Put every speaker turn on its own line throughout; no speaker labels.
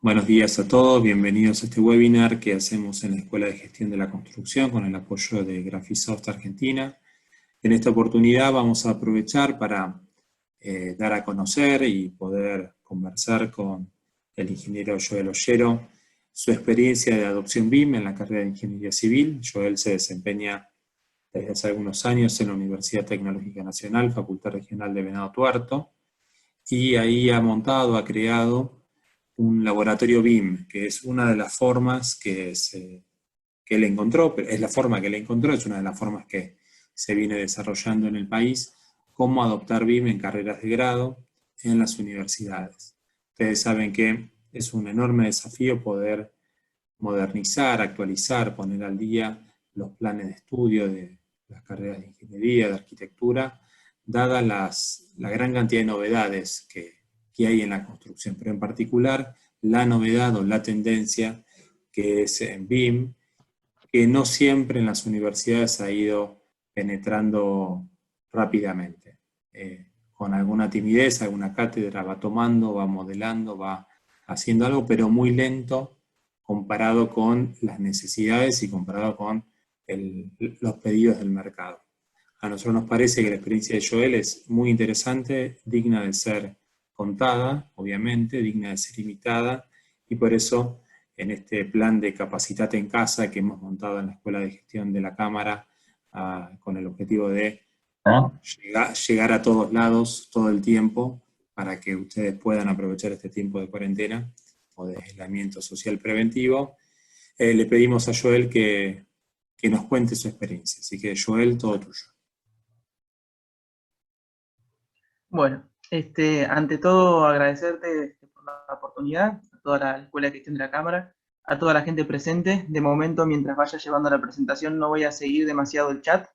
Buenos días a todos, bienvenidos a este webinar que hacemos en la Escuela de Gestión de la Construcción con el apoyo de Graphisoft Argentina. En esta oportunidad vamos a aprovechar para dar a conocer y poder conversar con el ingeniero Joel Ollero su experiencia de adopción BIM en la carrera de Ingeniería Civil. Joel se desempeña desde hace algunos años en la Universidad Tecnológica Nacional, Facultad Regional de Venado Tuerto, y ahí ha montado, ha creado un laboratorio BIM, que es una de las formas que él encontró, pero es la forma que él encontró, es una de las formas que se viene desarrollando en el país, cómo adoptar BIM en carreras de grado en las universidades. Ustedes saben que es un enorme desafío poder modernizar, actualizar, poner al día los planes de estudio de las carreras de ingeniería, de arquitectura, dada la gran cantidad de novedades que hay en la construcción, pero en particular la novedad o la tendencia que es en BIM, que no siempre en las universidades ha ido penetrando rápidamente. Con alguna timidez, alguna cátedra va tomando, va modelando, va haciendo algo, pero muy lento comparado con las necesidades y comparado con los pedidos del mercado. A nosotros nos parece que la experiencia de Joel es muy interesante, digna de ser contada, obviamente, digna de ser imitada, y por eso en este plan de Capacitate en Casa que hemos montado en la Escuela de Gestión de la Cámara, con el objetivo de llegar a todos lados todo el tiempo, para que ustedes puedan aprovechar este tiempo de cuarentena o de aislamiento social preventivo, le pedimos a Joel que nos cuente su experiencia. Así que Joel, todo tuyo.
Bueno, ante todo agradecerte por la oportunidad, a toda la Escuela de Gestión de la Cámara, a toda la gente presente. De momento, mientras vaya llevando la presentación, no voy a seguir demasiado el chat,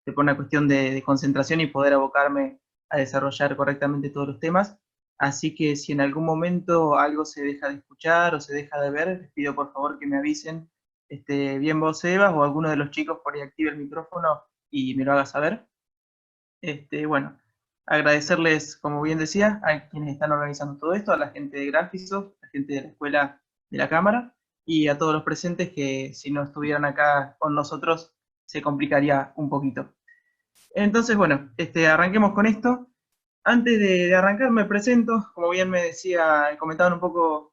por una cuestión de concentración y poder abocarme a desarrollar correctamente todos los temas. Así que si en algún momento algo se deja de escuchar o se deja de ver, les pido por favor que me avisen, bien vos, Eva, o alguno de los chicos por ahí active el micrófono y me lo haga saber. Bueno, agradecerles, como bien decía, a quienes están organizando todo esto, a la gente de Graphisoft, a la gente de la Escuela de la Cámara, y a todos los presentes que si no estuvieran acá con nosotros se complicaría un poquito. Entonces, bueno, arranquemos con esto. Antes de arrancar me presento, como bien me decía, comentaban un poco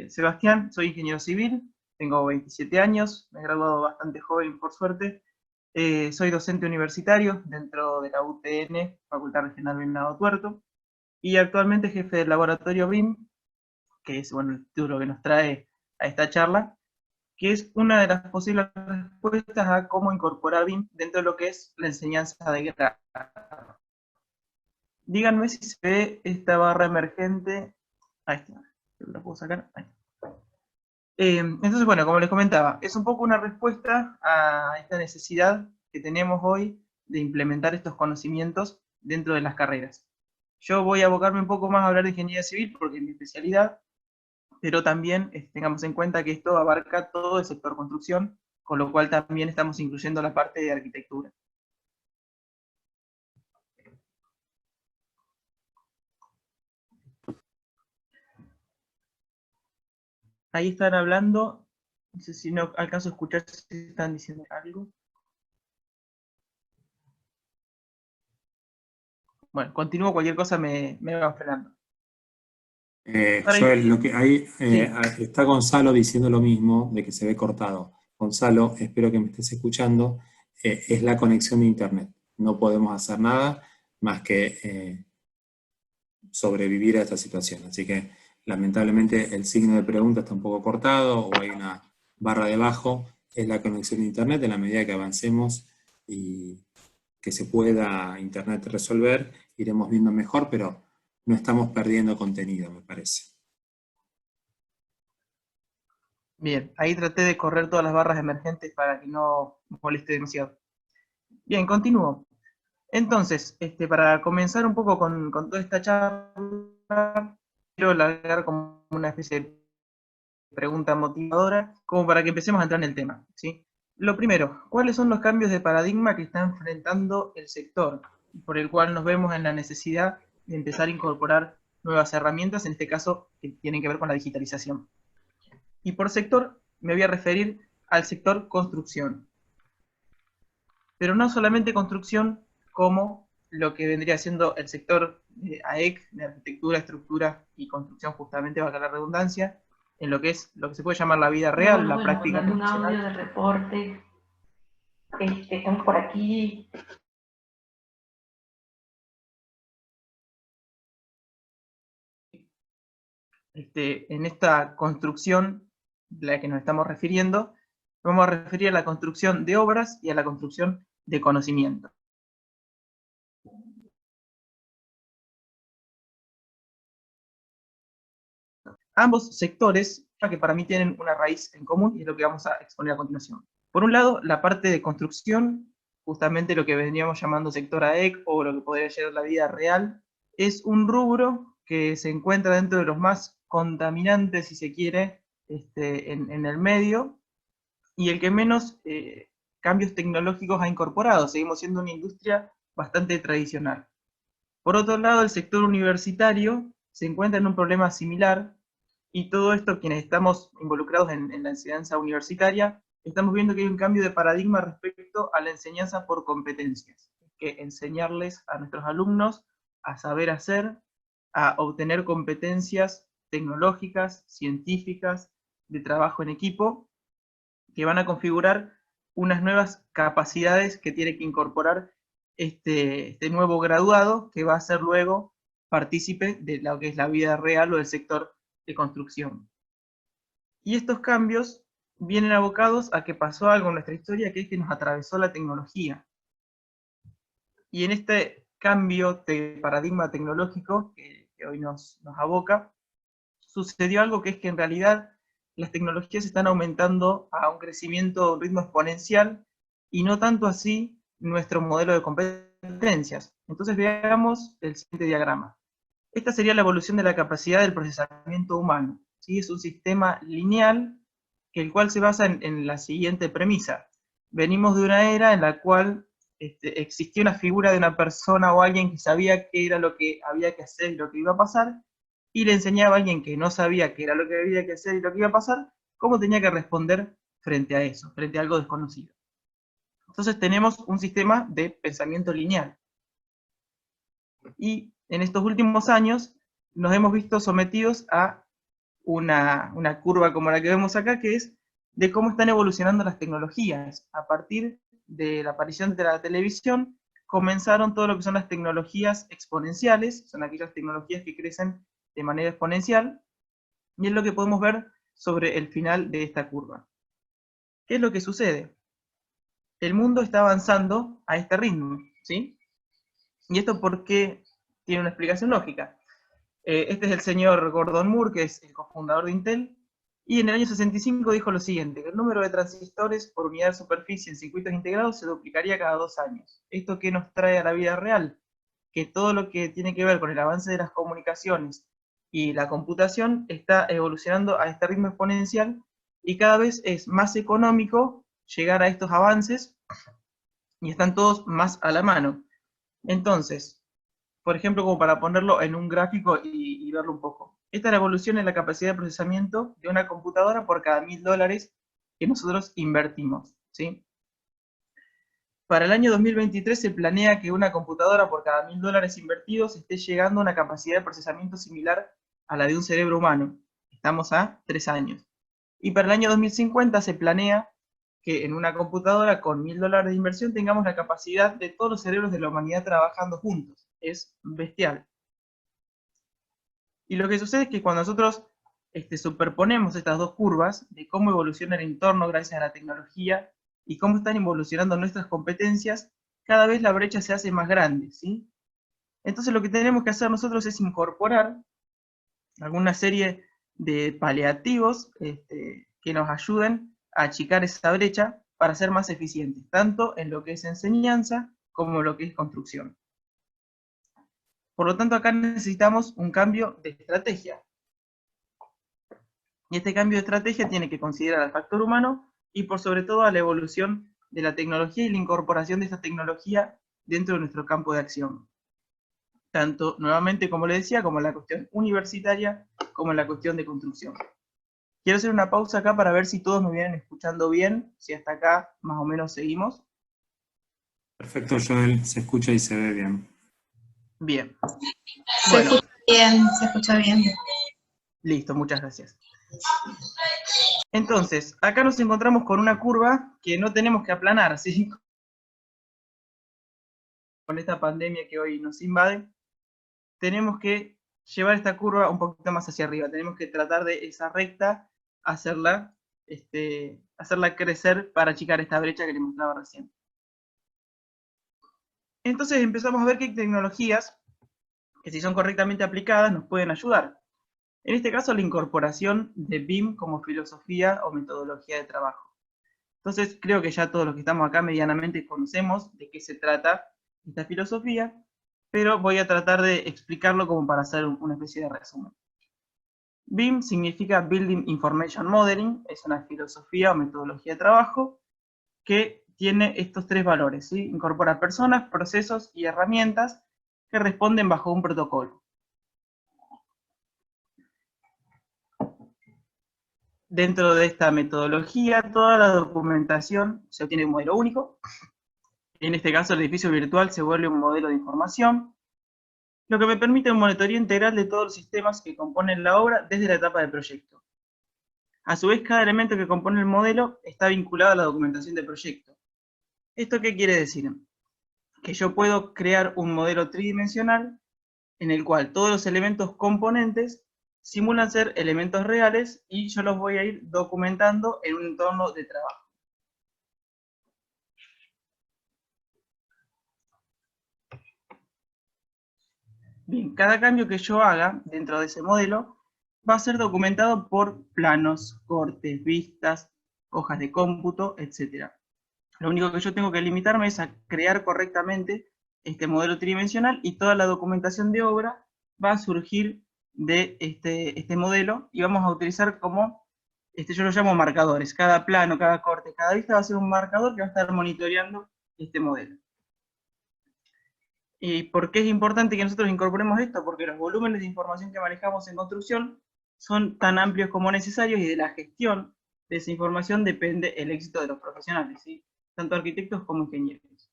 Sebastián, soy ingeniero civil, tengo 27 años, me he graduado bastante joven por suerte. Soy docente universitario dentro de la UTN, Facultad Regional Venado Tuerto, y actualmente jefe del laboratorio BIM, que es bueno, el título que nos trae a esta charla, que es una de las posibles respuestas a cómo incorporar BIM dentro de lo que es la enseñanza de grado. Díganme si se ve esta barra emergente. Ahí está, la puedo sacar. Ahí. Entonces, bueno, como les comentaba, es un poco una respuesta a esta necesidad que tenemos hoy de implementar estos conocimientos dentro de las carreras. Yo voy a abocarme un poco más a hablar de ingeniería civil porque es mi especialidad, pero también tengamos en cuenta que esto abarca todo el sector construcción, con lo cual también estamos incluyendo la parte de arquitectura. Ahí están hablando, no sé si no alcanzo a escuchar si están diciendo algo. Bueno, continúo, cualquier cosa me van frenando.
Joel, lo que hay,
Sí.
está Gonzalo diciendo lo mismo, de que se ve cortado. Gonzalo, espero que me estés escuchando, es la conexión de internet. No podemos hacer nada más que sobrevivir a esta situación. Así que lamentablemente el signo de pregunta está un poco cortado o hay una barra debajo. Es la conexión de internet. En la medida que avancemos y que se pueda internet resolver, iremos viendo mejor, pero no estamos perdiendo contenido, me parece.
Bien, ahí traté de correr todas las barras emergentes para que no moleste demasiado. Bien, continúo. Entonces, para comenzar un poco con toda esta charla, quiero largar como una especie de pregunta motivadora, como para que empecemos a entrar en el tema, ¿sí? Lo primero, ¿cuáles son los cambios de paradigma que está enfrentando el sector, por el cual nos vemos en la necesidad de empezar a incorporar nuevas herramientas, en este caso, que tienen que ver con la digitalización? Y por sector me voy a referir al sector construcción. Pero no solamente construcción como lo que vendría siendo el sector de AEC, de arquitectura, estructura y construcción, justamente, valga la redundancia, en lo que es lo que se puede llamar la vida real, la práctica
Mandando un
profesional.
audio de reporte. Estamos por aquí.
En esta construcción de la que nos estamos refiriendo, vamos a referir a la construcción de obras y a la construcción de conocimiento. Ambos sectores, que para mí tienen una raíz en común, y es lo que vamos a exponer a continuación. Por un lado, la parte de construcción, justamente lo que veníamos llamando sector AEC, o lo que podría ser la vida real, es un rubro que se encuentra dentro de los más contaminantes, si se quiere, en el medio, y el que menos cambios tecnológicos ha incorporado. Seguimos siendo una industria bastante tradicional. Por otro lado, el sector universitario se encuentra en un problema similar, y todo esto, quienes estamos involucrados en la enseñanza universitaria, estamos viendo que hay un cambio de paradigma respecto a la enseñanza por competencias. Que enseñarles a nuestros alumnos a saber hacer, a obtener competencias tecnológicas, científicas, de trabajo en equipo, que van a configurar unas nuevas capacidades que tiene que incorporar este nuevo graduado, que va a ser luego partícipe de lo que es la vida real o del sector de construcción. Y estos cambios vienen abocados a que pasó algo en nuestra historia, que es que nos atravesó la tecnología. Y en este cambio de paradigma tecnológico que hoy nos aboca, sucedió algo, que es que en realidad las tecnologías están aumentando a un crecimiento, a un ritmo exponencial, y no tanto así nuestro modelo de competencias. Entonces veamos el siguiente diagrama. Esta sería la evolución de la capacidad del procesamiento humano. ¿Sí? Es un sistema lineal, el cual se basa en la siguiente premisa. Venimos de una era en la cual existía una figura de una persona o alguien que sabía qué era lo que había que hacer y lo que iba a pasar, y le enseñaba a alguien que no sabía qué era lo que había que hacer y lo que iba a pasar, cómo tenía que responder frente a eso, frente a algo desconocido. Entonces tenemos un sistema de pensamiento lineal. Y en estos últimos años nos hemos visto sometidos a una curva como la que vemos acá, que es de cómo están evolucionando las tecnologías. A partir de la aparición de la televisión, comenzaron todo lo que son las tecnologías exponenciales, son aquellas tecnologías que crecen de manera exponencial, y es lo que podemos ver sobre el final de esta curva. ¿Qué es lo que sucede? El mundo está avanzando a este ritmo, ¿sí? ¿Y esto por qué? Tiene una explicación lógica. Este es el señor Gordon Moore, que es el cofundador de Intel, y en el año 65 dijo lo siguiente: que el número de transistores por unidad de superficie en circuitos integrados se duplicaría cada 2 años. ¿Esto qué nos trae a la vida real? Que todo lo que tiene que ver con el avance de las comunicaciones y la computación está evolucionando a este ritmo exponencial, y cada vez es más económico llegar a estos avances, y están todos más a la mano. Entonces, por ejemplo, como para ponerlo en un gráfico y verlo un poco. Esta es la evolución en la capacidad de procesamiento de una computadora por cada $1000 que nosotros invertimos, ¿sí? Para el año 2023 se planea que una computadora por cada $1000 invertidos esté llegando a una capacidad de procesamiento similar a la de un cerebro humano. Estamos a 3 años. Y para el año 2050 se planea que en una computadora con $1000 de inversión tengamos la capacidad de todos los cerebros de la humanidad trabajando juntos. Es bestial. Y lo que sucede es que cuando nosotros superponemos estas dos curvas, de cómo evoluciona el entorno gracias a la tecnología y cómo están evolucionando nuestras competencias, cada vez la brecha se hace más grande, ¿sí? Entonces lo que tenemos que hacer nosotros es incorporar alguna serie de paliativos que nos ayuden a achicar esa brecha para ser más eficientes, tanto en lo que es enseñanza como en lo que es construcción. Por lo tanto, acá necesitamos un cambio de estrategia. Y este cambio de estrategia tiene que considerar al factor humano y por sobre todo a la evolución de la tecnología y la incorporación de esta tecnología dentro de nuestro campo de acción. Tanto, nuevamente, como le decía, como en la cuestión universitaria, como en la cuestión de construcción. Quiero hacer una pausa acá para ver si todos me vienen escuchando bien, si hasta acá más o menos seguimos.
Perfecto, Joel, se escucha y se ve bien.
Bien.
Se escucha bien, se escucha bien.
Listo, muchas gracias. Entonces, acá nos encontramos con una curva que no tenemos que aplanar, ¿sí? Con esta pandemia que hoy nos invade, tenemos que llevar esta curva un poquito más hacia arriba. Tenemos que tratar de esa recta hacerla crecer para achicar esta brecha que les mostraba recién. Entonces empezamos a ver que hay tecnologías que, si son correctamente aplicadas, nos pueden ayudar. En este caso, la incorporación de BIM como filosofía o metodología de trabajo. Entonces, creo que ya todos los que estamos acá medianamente conocemos de qué se trata esta filosofía, pero voy a tratar de explicarlo como para hacer una especie de resumen. BIM significa Building Information Modeling, es una filosofía o metodología de trabajo que tiene estos tres valores, ¿sí? Incorpora personas, procesos y herramientas que responden bajo un protocolo. Dentro de esta metodología, toda la documentación se obtiene de un modelo único. En este caso, el edificio virtual se vuelve un modelo de información, lo que me permite un monitoreo integral de todos los sistemas que componen la obra desde la etapa de proyecto. A su vez, cada elemento que compone el modelo está vinculado a la documentación del proyecto. ¿Esto qué quiere decir? Que yo puedo crear un modelo tridimensional en el cual todos los elementos componentes simulan ser elementos reales y yo los voy a ir documentando en un entorno de trabajo. Bien, cada cambio que yo haga dentro de ese modelo va a ser documentado por planos, cortes, vistas, hojas de cómputo, etc. Lo único que yo tengo que limitarme es a crear correctamente este modelo tridimensional y toda la documentación de obra va a surgir de este modelo y vamos a utilizar como, yo lo llamo marcadores. Cada plano, cada corte, cada vista va a ser un marcador que va a estar monitoreando este modelo. ¿Y por qué es importante que nosotros incorporemos esto? Porque los volúmenes de información que manejamos en construcción son tan amplios como necesarios y de la gestión de esa información depende el éxito de los profesionales, ¿sí? Tanto arquitectos como ingenieros.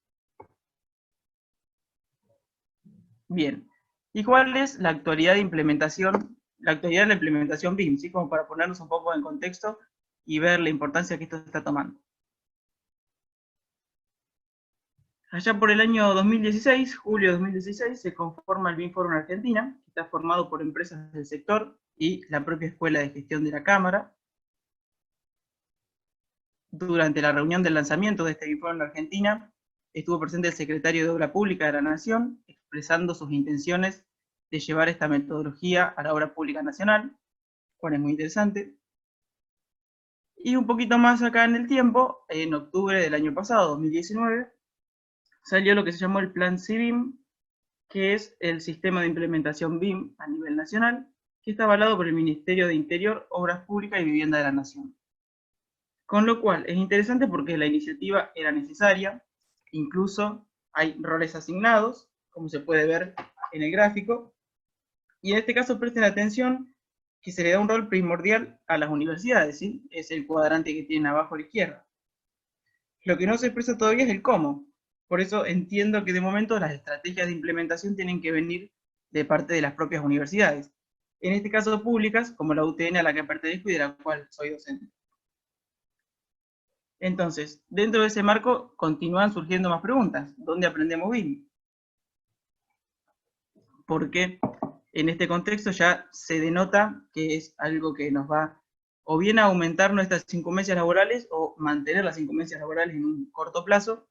Bien, ¿y cuál es la actualidad de implementación? La actualidad de la implementación BIM, ¿sí? Como para ponernos un poco en contexto y ver la importancia que esto está tomando. Allá por el año 2016, julio de 2016, se conforma el BIM Forum Argentina, que está formado por empresas del sector y la propia Escuela de Gestión de la Cámara. Durante la reunión del lanzamiento de este BIM Forum Argentina, estuvo presente el secretario de Obra Pública de la Nación, expresando sus intenciones de llevar esta metodología a la obra pública nacional, cual es muy interesante. Y un poquito más acá en el tiempo, en octubre del año pasado, 2019, salió lo que se llamó el Plan CBIM, que es el sistema de implementación BIM a nivel nacional, que está avalado por el Ministerio de Interior, Obras Públicas y Vivienda de la Nación. Con lo cual, es interesante porque la iniciativa era necesaria, incluso hay roles asignados, como se puede ver en el gráfico, y en este caso presten atención que se le da un rol primordial a las universidades, ¿sí? Es el cuadrante que tienen abajo a la izquierda. Lo que no se expresa todavía es el cómo. Por eso entiendo que de momento las estrategias de implementación tienen que venir de parte de las propias universidades. En este caso públicas, como la UTN a la que pertenezco y de la cual soy docente. Entonces, dentro de ese marco continúan surgiendo más preguntas. ¿Dónde aprendemos BIM? Porque en este contexto ya se denota que es algo que nos va o bien a aumentar nuestras incumbencias laborales o mantener las incumbencias laborales en un corto plazo.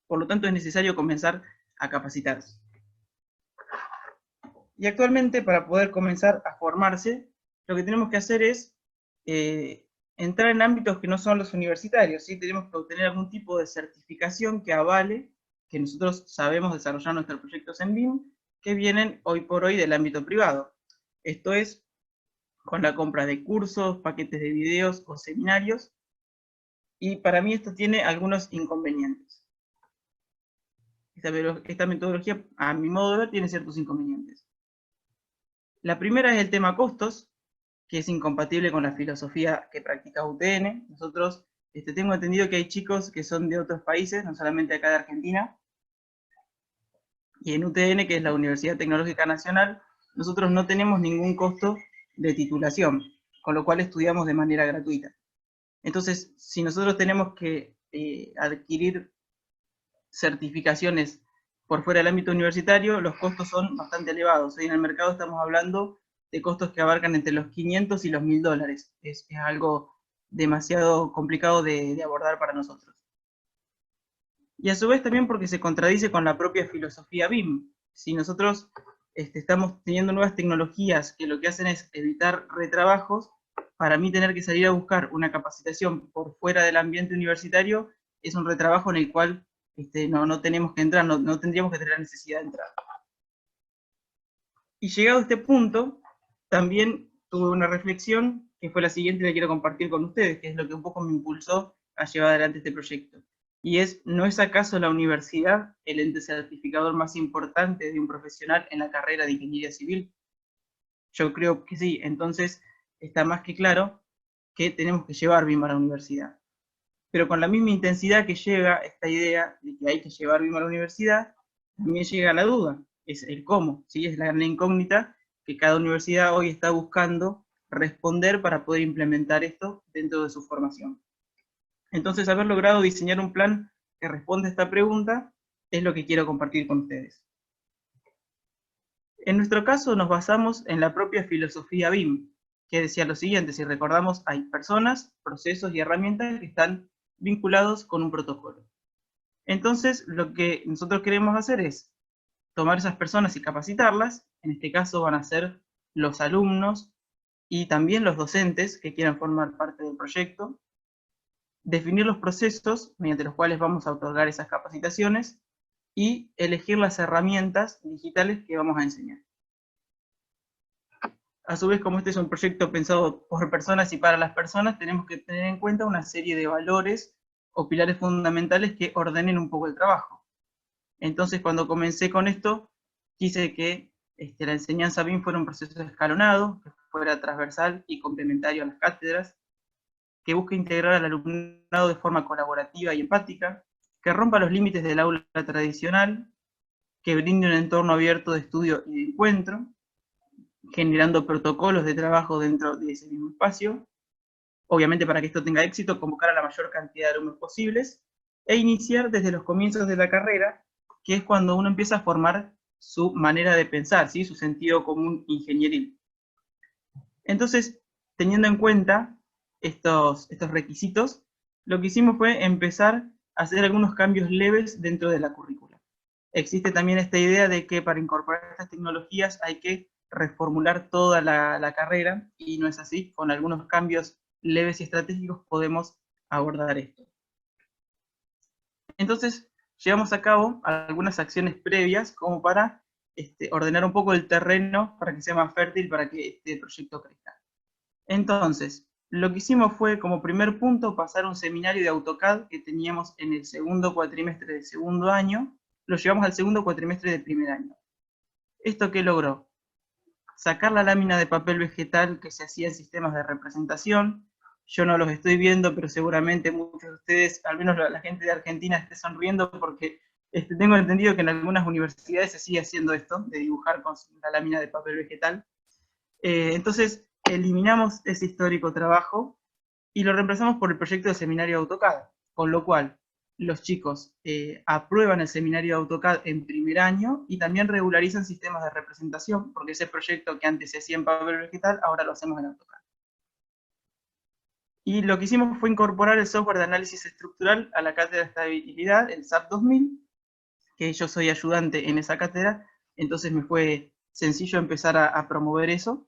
Por lo tanto, es necesario comenzar a capacitarse. Y actualmente, para poder comenzar a formarse, lo que tenemos que hacer es entrar en ámbitos que no son los universitarios, ¿sí? Tenemos que obtener algún tipo de certificación que avale que nosotros sabemos desarrollar nuestros proyectos en BIM, que vienen hoy por hoy del ámbito privado. Esto es con la compra de cursos, paquetes de videos o seminarios, y para mí esto tiene algunos inconvenientes. Esta metodología, a mi modo de ver, tiene ciertos inconvenientes. La primera es el tema costos, que es incompatible con la filosofía que practica UTN. Nosotros tengo entendido que hay chicos que son de otros países, no solamente acá de Argentina, y en UTN, que es la Universidad Tecnológica Nacional, nosotros no tenemos ningún costo de titulación, con lo cual estudiamos de manera gratuita. Entonces, si nosotros tenemos que adquirir certificaciones por fuera del ámbito universitario, los costos son bastante elevados. Hoy en el mercado estamos hablando de costos que abarcan entre los 500 y los $1000. Es algo demasiado complicado de abordar para nosotros. Y a su vez también porque se contradice con la propia filosofía BIM. Si nosotros estamos teniendo nuevas tecnologías que lo que hacen es evitar retrabajos, para mí tener que salir a buscar una capacitación por fuera del ambiente universitario es un retrabajo en el cual no tenemos que entrar, no tendríamos que tener la necesidad de entrar. Y llegado a este punto, también tuve una reflexión que fue la siguiente, que quiero compartir con ustedes, que es lo que un poco me impulsó a llevar adelante este proyecto. Y es, ¿no es acaso la universidad el ente certificador más importante de un profesional en la carrera de ingeniería civil? Yo creo que sí. Entonces está más que claro que tenemos que llevar BIM a la universidad. Pero con la misma intensidad que llega esta idea de que hay que llevar BIM a la universidad, también llega la duda, es el cómo, ¿sí? Es la gran incógnita que cada universidad hoy está buscando responder para poder implementar esto dentro de su formación. Entonces, haber logrado diseñar un plan que responde a esta pregunta es lo que quiero compartir con ustedes. En nuestro caso nos basamos en la propia filosofía BIM, que decía lo siguiente: si recordamos, hay personas, procesos y herramientas que están vinculados con un protocolo. Entonces, lo que nosotros queremos hacer es tomar esas personas y capacitarlas. En este caso van a ser los alumnos y también los docentes que quieran formar parte del proyecto. Definir los procesos mediante los cuales vamos a otorgar esas capacitaciones y elegir las herramientas digitales que vamos a enseñar. A su vez, como este es un proyecto pensado por personas y para las personas, tenemos que tener en cuenta una serie de valores o pilares fundamentales que ordenen un poco el trabajo. Entonces, cuando comencé con esto, quise que la enseñanza BIM fuera un proceso escalonado, que fuera transversal y complementario a las cátedras, que busque integrar al alumnado de forma colaborativa y empática, que rompa los límites del aula tradicional, que brinde un entorno abierto de estudio y de encuentro, generando protocolos de trabajo dentro de ese mismo espacio. Obviamente, para que esto tenga éxito, convocar a la mayor cantidad de alumnos posibles, e iniciar desde los comienzos de la carrera, que es cuando uno empieza a formar su manera de pensar, ¿sí? Su sentido común ingenieril. Entonces, teniendo en cuenta estos requisitos, lo que hicimos fue empezar a hacer algunos cambios leves dentro de la currícula. Existe también esta idea de que para incorporar estas tecnologías hay que reformular toda la carrera, y no es así. Con algunos cambios leves y estratégicos podemos abordar esto. Entonces, llevamos a cabo algunas acciones previas como para ordenar un poco el terreno para que sea más fértil para que este proyecto crezca. Entonces, lo que hicimos fue, como primer punto, pasar un seminario de AutoCAD que teníamos en el segundo cuatrimestre del segundo año, lo llevamos al segundo cuatrimestre del primer año. ¿Esto qué logró? Sacar la lámina de papel vegetal que se hacía en sistemas de representación. Yo no los estoy viendo, pero seguramente muchos de ustedes, al menos la gente de Argentina, esté sonriendo porque tengo entendido que en algunas universidades se sigue haciendo esto, de dibujar con la lámina de papel vegetal. Entonces, eliminamos ese histórico trabajo y lo reemplazamos por el proyecto de seminario de AutoCAD, con lo cual los chicos aprueban el seminario de AutoCAD en primer año y también regularizan sistemas de representación, porque ese proyecto que antes se hacía en papel vegetal, ahora lo hacemos en AutoCAD. Y lo que hicimos fue incorporar el software de análisis estructural a la cátedra de estabilidad, el SAP 2000, que yo soy ayudante en esa cátedra, entonces me fue sencillo empezar a promover eso.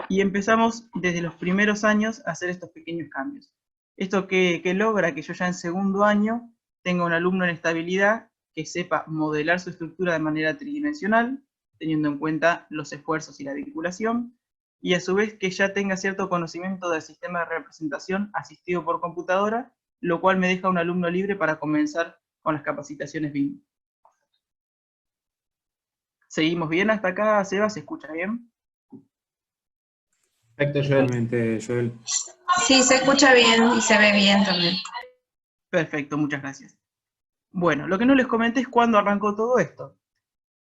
Y empezamos desde los primeros años a hacer estos pequeños cambios. Esto que logra que yo ya en segundo año tenga un alumno en estabilidad que sepa modelar su estructura de manera tridimensional, teniendo en cuenta los esfuerzos y la vinculación, y a su vez que ya tenga cierto conocimiento del sistema de representación asistido por computadora, lo cual me deja un alumno libre para comenzar con las capacitaciones BIM. ¿Seguimos bien hasta acá, Seba? ¿Se escucha bien?
Perfecto, Joel.
Totalmente, Joel.
Sí, se escucha bien y se ve bien también.
Perfecto, muchas gracias. Bueno, lo que no les comenté es cuándo arrancó todo esto.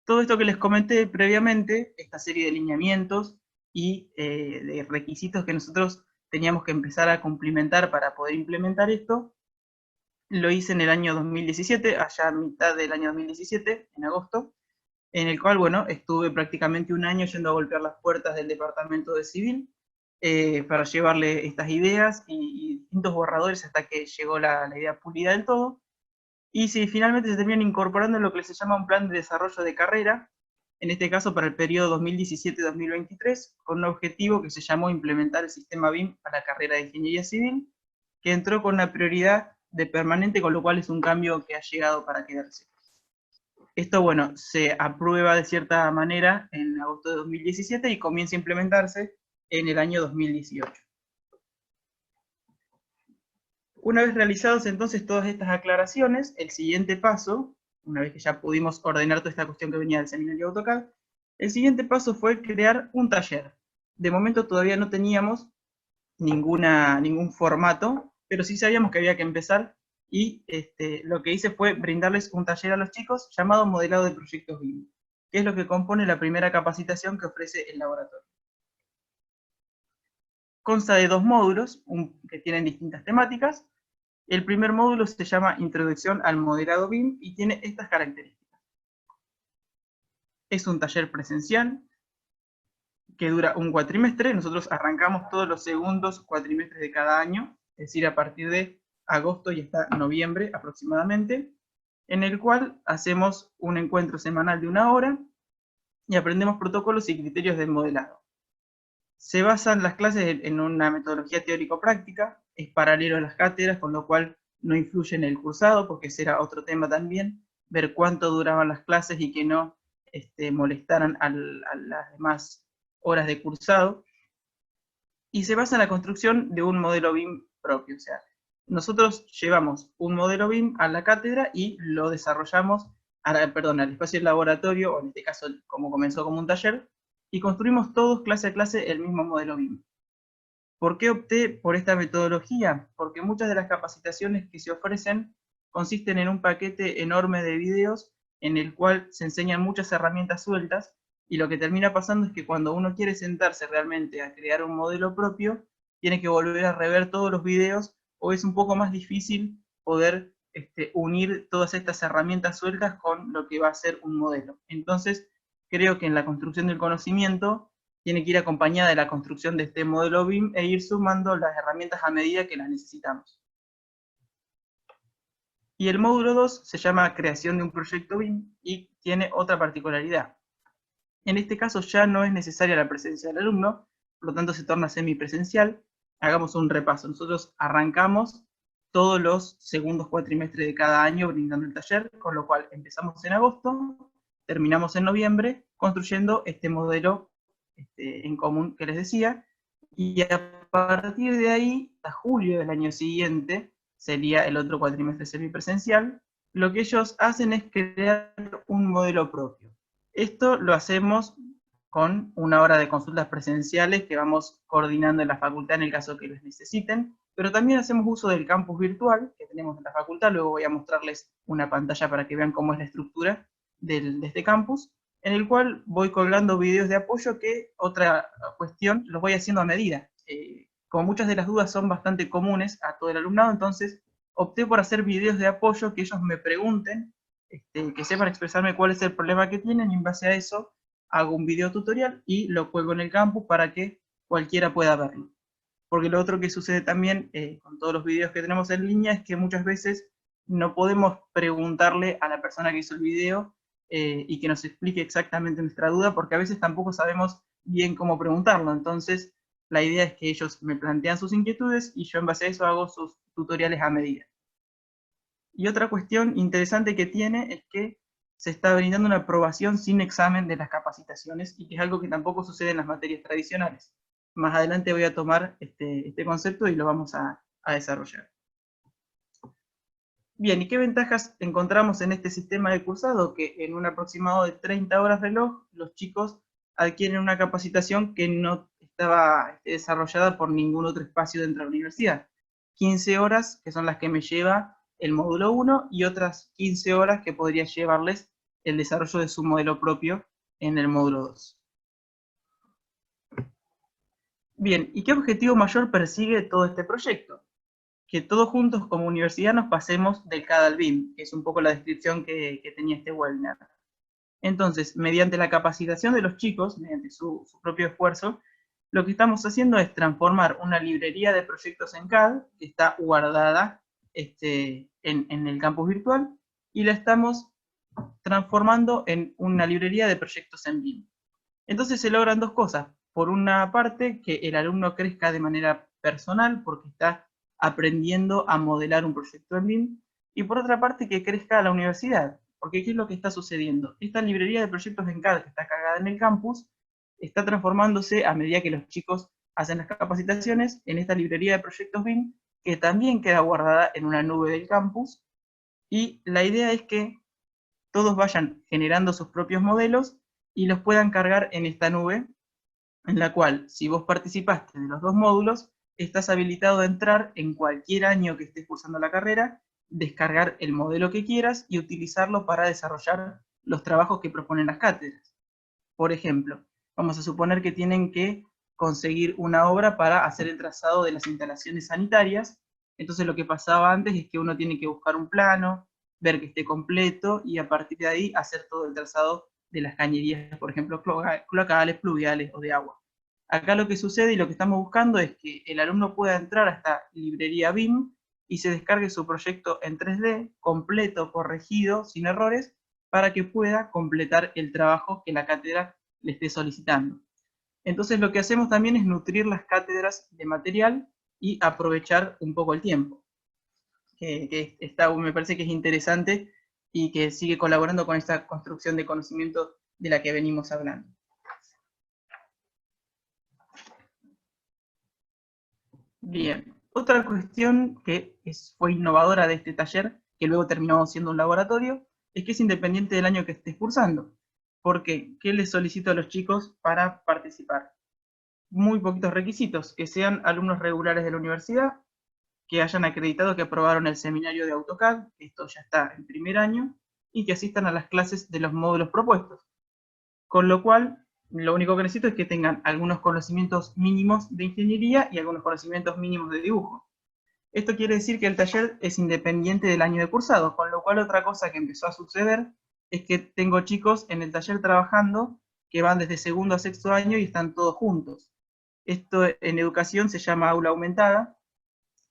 Todo esto que les comenté previamente, esta serie de lineamientos y de requisitos que nosotros teníamos que empezar a cumplimentar para poder implementar esto, lo hice en el año 2017, allá a mitad del año 2017, en agosto, en el cual, bueno, estuve prácticamente un año yendo a golpear las puertas del departamento de civil para llevarle estas ideas y distintos borradores hasta que llegó la idea pulida del todo. Y si finalmente se terminan incorporando en lo que se llama un plan de desarrollo de carrera, en este caso para el periodo 2017-2023, con un objetivo que se llamó implementar el sistema BIM a la carrera de Ingeniería Civil, que entró con una prioridad de permanente, con lo cual es un cambio que ha llegado para quedarse. Esto, bueno, se aprueba de cierta manera en agosto de 2017 y comienza a implementarse en el año 2018. Una vez realizados entonces todas estas aclaraciones, el siguiente paso, una vez que ya pudimos ordenar toda esta cuestión que venía del seminario AutoCAD, el siguiente paso fue crear un taller. De momento todavía no teníamos ningún formato, pero sí sabíamos que había que empezar, y lo que hice fue brindarles un taller a los chicos llamado Modelado de Proyectos BIM, que es lo que compone la primera capacitación que ofrece el laboratorio. Consta de 2 módulos que tienen distintas temáticas. El primer módulo se llama Introducción al Modelado BIM y tiene estas características. Es un taller presencial que dura un cuatrimestre. Nosotros arrancamos todos los segundos cuatrimestres de cada año, es decir, a partir de agosto y hasta noviembre aproximadamente, en el cual hacemos un encuentro semanal de 1 hora y aprendemos protocolos y criterios del modelado. Se basan las clases en una metodología teórico-práctica, es paralelo a las cátedras, con lo cual no influye en el cursado, porque ese era otro tema también, ver cuánto duraban las clases y que no molestaran a las demás horas de cursado. Y se basa en la construcción de un modelo BIM propio, o sea, nosotros llevamos un modelo BIM a la cátedra y lo desarrollamos al espacio del laboratorio, o en este caso como comenzó como un taller, y construimos todos clase a clase el mismo modelo BIM. ¿Por qué opté por esta metodología? Porque muchas de las capacitaciones que se ofrecen consisten en un paquete enorme de videos en el cual se enseñan muchas herramientas sueltas, y lo que termina pasando es que cuando uno quiere sentarse realmente a crear un modelo propio, tiene que volver a rever todos los videos, o es un poco más difícil poder unir todas estas herramientas sueltas con lo que va a ser un modelo. Entonces, creo que en la construcción del conocimiento tiene que ir acompañada de la construcción de este modelo BIM e ir sumando las herramientas a medida que las necesitamos. Y el módulo 2 se llama Creación de un proyecto BIM y tiene otra particularidad. En este caso ya no es necesaria la presencia del alumno, por lo tanto se torna semipresencial. Hagamos un repaso. Nosotros arrancamos todos los segundos cuatrimestres de cada año brindando el taller, con lo cual empezamos en agosto, terminamos en noviembre, construyendo este modelo en común que les decía, y a partir de ahí, hasta julio del año siguiente, sería el otro cuatrimestre semipresencial, lo que ellos hacen es crear un modelo propio. Esto lo hacemos con 1 hora de consultas presenciales que vamos coordinando en la facultad en el caso que los necesiten, pero también hacemos uso del campus virtual que tenemos en la facultad. Luego voy a mostrarles una pantalla para que vean cómo es la estructura de este campus, en el cual voy colgando videos de apoyo que, otra cuestión, los voy haciendo a medida. Como muchas de las dudas son bastante comunes a todo el alumnado, entonces opté por hacer videos de apoyo que ellos me pregunten, que sepan expresarme cuál es el problema que tienen, y en base a eso hago un video tutorial y lo cuelgo en el campus para que cualquiera pueda verlo. Porque lo otro que sucede también con todos los videos que tenemos en línea es que muchas veces no podemos preguntarle a la persona que hizo el video y que nos explique exactamente nuestra duda, porque a veces tampoco sabemos bien cómo preguntarlo. Entonces la idea es que ellos me plantean sus inquietudes y yo en base a eso hago sus tutoriales a medida. Y otra cuestión interesante que tiene es que se está brindando una aprobación sin examen de las capacitaciones, y que es algo que tampoco sucede en las materias tradicionales. Más adelante voy a tomar este concepto y lo vamos a desarrollar. Bien, ¿y qué ventajas encontramos en este sistema de cursado? Que en un aproximado de 30 horas reloj, los chicos adquieren una capacitación que no estaba desarrollada por ningún otro espacio dentro de la universidad. 15 horas, que son las que me lleva el módulo 1, y otras 15 horas que podría llevarles el desarrollo de su modelo propio en el módulo 2. Bien, ¿y qué objetivo mayor persigue todo este proyecto? Que todos juntos como universidad nos pasemos del CAD al BIM, que es un poco la descripción que tenía este webinar. Entonces, mediante la capacitación de los chicos, mediante su propio esfuerzo, lo que estamos haciendo es transformar una librería de proyectos en CAD, que está guardada en el campus virtual, y la estamos transformando en una librería de proyectos en BIM. Entonces se logran dos cosas. Por una parte, que el alumno crezca de manera personal, porque está aprendiendo a modelar un proyecto en BIM, y por otra parte, que crezca la universidad. Porque ¿qué es lo que está sucediendo? Esta librería de proyectos en CAD que está cargada en el campus, está transformándose a medida que los chicos hacen las capacitaciones en esta librería de proyectos BIM, que también queda guardada en una nube del campus, y la idea es que todos vayan generando sus propios modelos y los puedan cargar en esta nube, en la cual, si vos participaste de los dos módulos, estás habilitado a entrar en cualquier año que estés cursando la carrera, descargar el modelo que quieras y utilizarlo para desarrollar los trabajos que proponen las cátedras. Por ejemplo, vamos a suponer que tienen que conseguir una obra para hacer el trazado de las instalaciones sanitarias. Entonces lo que pasaba antes es que uno tiene que buscar un plano, ver que esté completo, y a partir de ahí hacer todo el trazado de las cañerías, por ejemplo, cloacales, pluviales o de agua. Acá lo que sucede y lo que estamos buscando es que el alumno pueda entrar a esta librería BIM y se descargue su proyecto en 3D, completo, corregido, sin errores, para que pueda completar el trabajo que la cátedra le esté solicitando. Entonces lo que hacemos también es nutrir las cátedras de material y aprovechar un poco el tiempo. Que me parece que es interesante y que sigue colaborando con esta construcción de conocimiento de la que venimos hablando. Bien, otra cuestión que fue innovadora de este taller, que luego terminó siendo un laboratorio, es que es independiente del año que estés cursando. ¿Por qué? ¿Qué les solicito a los chicos para participar? Muy poquitos requisitos: que sean alumnos regulares de la universidad, que hayan acreditado que aprobaron el seminario de AutoCAD, esto ya está en primer año, y que asistan a las clases de los módulos propuestos. Con lo cual, lo único que necesito es que tengan algunos conocimientos mínimos de ingeniería y algunos conocimientos mínimos de dibujo. Esto quiere decir que el taller es independiente del año de cursado, con lo cual otra cosa que empezó a suceder es que tengo chicos en el taller trabajando que van desde segundo a sexto año y están todos juntos. Esto en educación se llama aula aumentada,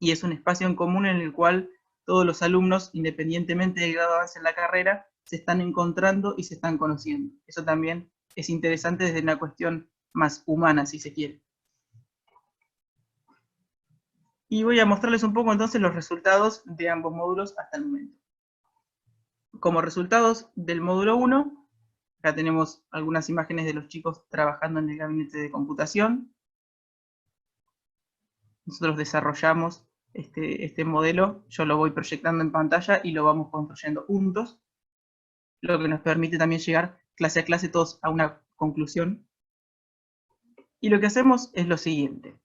y es un espacio en común en el cual todos los alumnos, independientemente del grado de avance en la carrera, se están encontrando y se están conociendo. Eso también es interesante desde una cuestión más humana, si se quiere. Y voy a mostrarles un poco entonces los resultados de ambos módulos hasta el momento. Como resultados del módulo 1, acá tenemos algunas imágenes de los chicos trabajando en el gabinete de computación. Nosotros desarrollamos este modelo, yo lo voy proyectando en pantalla y lo vamos construyendo juntos, lo que nos permite también llegar clase a clase todos a una conclusión. Y lo que hacemos es lo siguiente.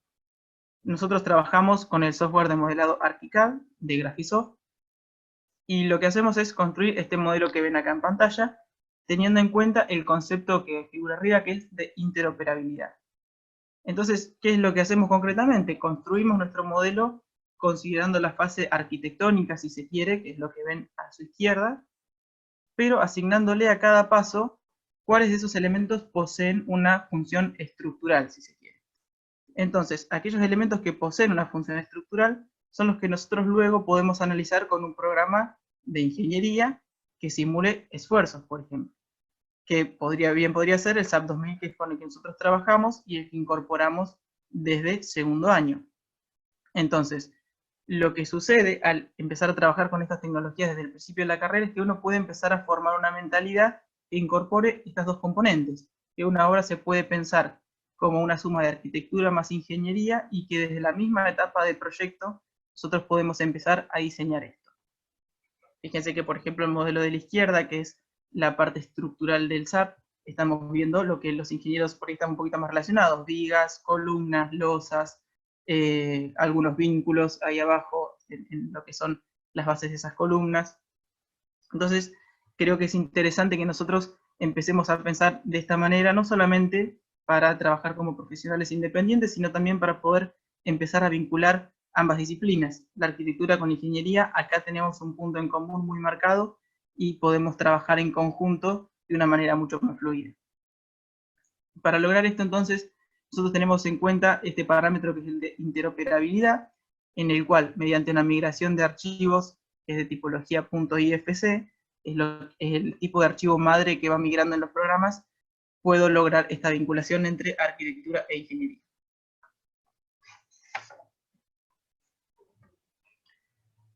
Nosotros trabajamos con el software de modelado ArchiCAD de Graphisoft, y lo que hacemos es construir este modelo que ven acá en pantalla, teniendo en cuenta el concepto que figura arriba, que es de interoperabilidad. Entonces, ¿qué es lo que hacemos concretamente? Construimos nuestro modelo considerando la fase arquitectónica, si se quiere, que es lo que ven a su izquierda, pero asignándole a cada paso cuáles de esos elementos poseen una función estructural, si se quiere. Entonces, aquellos elementos que poseen una función estructural son los que nosotros luego podemos analizar con un programa de ingeniería que simule esfuerzos, por ejemplo, que podría ser el SAP 2000, que es con el que nosotros trabajamos y el que incorporamos desde segundo año. Entonces, lo que sucede al empezar a trabajar con estas tecnologías desde el principio de la carrera es que uno puede empezar a formar una mentalidad que incorpore estas dos componentes, que una obra se puede pensar como una suma de arquitectura más ingeniería, y que desde la misma etapa del proyecto nosotros podemos empezar a diseñar esto. Fíjense que, por ejemplo, el modelo de la izquierda, que es la parte estructural del SAP, estamos viendo lo que los ingenieros por ahí están un poquito más relacionados, vigas, columnas, losas, algunos vínculos ahí abajo en lo que son las bases de esas columnas. Entonces, creo que es interesante que nosotros empecemos a pensar de esta manera, no solamente para trabajar como profesionales independientes, sino también para poder empezar a vincular ambas disciplinas, la arquitectura con ingeniería. Acá tenemos un punto en común muy marcado y podemos trabajar en conjunto de una manera mucho más fluida. Para lograr esto, entonces, nosotros tenemos en cuenta este parámetro que es el de interoperabilidad, en el cual, mediante una migración de archivos, que es de tipología .ifc, es el tipo de archivo madre que va migrando en los programas, puedo lograr esta vinculación entre arquitectura e ingeniería.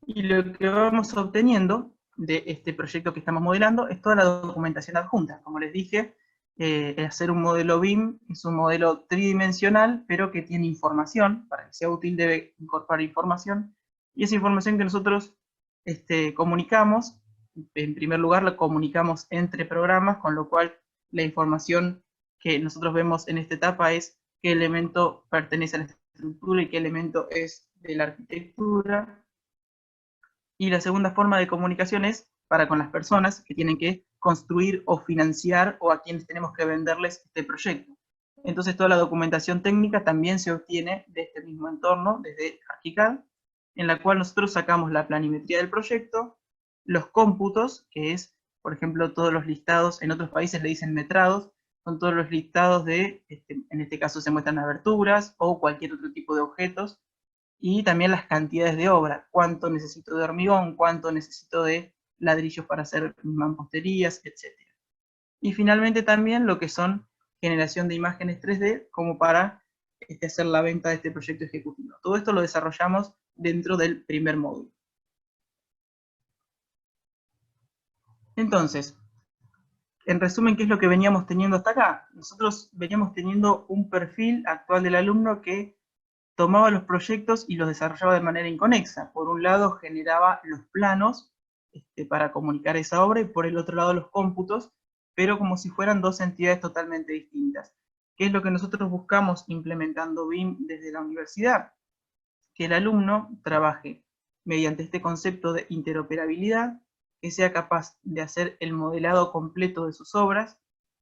Y lo que vamos obteniendo de este proyecto que estamos modelando es toda la documentación adjunta. Como les dije, hacer un modelo BIM es un modelo tridimensional, pero que tiene información. Para que sea útil debe incorporar información, y esa información que nosotros comunicamos, en primer lugar la comunicamos entre programas, con lo cual la información que nosotros vemos en esta etapa es qué elemento pertenece a la estructura y qué elemento es de la arquitectura. Y la segunda forma de comunicación es para con las personas que tienen que construir o financiar, o a quienes tenemos que venderles este proyecto. Entonces toda la documentación técnica también se obtiene de este mismo entorno, desde ArchiCAD, en la cual nosotros sacamos la planimetría del proyecto, los cómputos, que es, por ejemplo, todos los listados, en otros países le dicen metrados, son todos los listados de, en este caso se muestran aberturas o cualquier otro tipo de objetos, y también las cantidades de obra, cuánto necesito de hormigón, cuánto necesito de ladrillos para hacer mamposterías, etc. Y finalmente también lo que son generación de imágenes 3D, como para hacer la venta de este proyecto ejecutivo. Todo esto lo desarrollamos dentro del primer módulo. Entonces, en resumen, ¿qué es lo que veníamos teniendo hasta acá? Nosotros veníamos teniendo un perfil actual del alumno que tomaba los proyectos y los desarrollaba de manera inconexa. Por un lado generaba los planos para comunicar esa obra, y por el otro lado los cómputos, pero como si fueran dos entidades totalmente distintas. ¿Qué es lo que nosotros buscamos implementando BIM desde la universidad? Que el alumno trabaje mediante este concepto de interoperabilidad, que sea capaz de hacer el modelado completo de sus obras,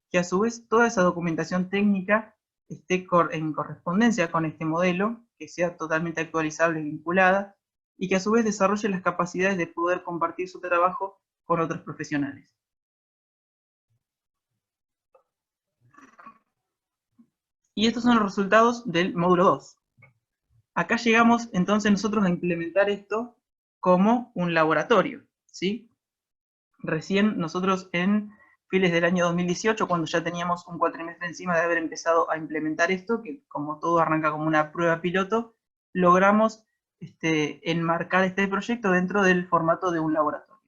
que a su vez toda esa documentación técnica esté en correspondencia con este modelo, que sea totalmente actualizable y vinculada, y que a su vez desarrolle las capacidades de poder compartir su trabajo con otros profesionales. Y estos son los resultados del módulo 2. Acá llegamos entonces nosotros a implementar esto como un laboratorio, ¿sí? Recién nosotros en fines del año 2018, cuando ya teníamos un cuatrimestre encima de haber empezado a implementar esto, que como todo arranca como una prueba piloto, logramos enmarcar este proyecto dentro del formato de un laboratorio.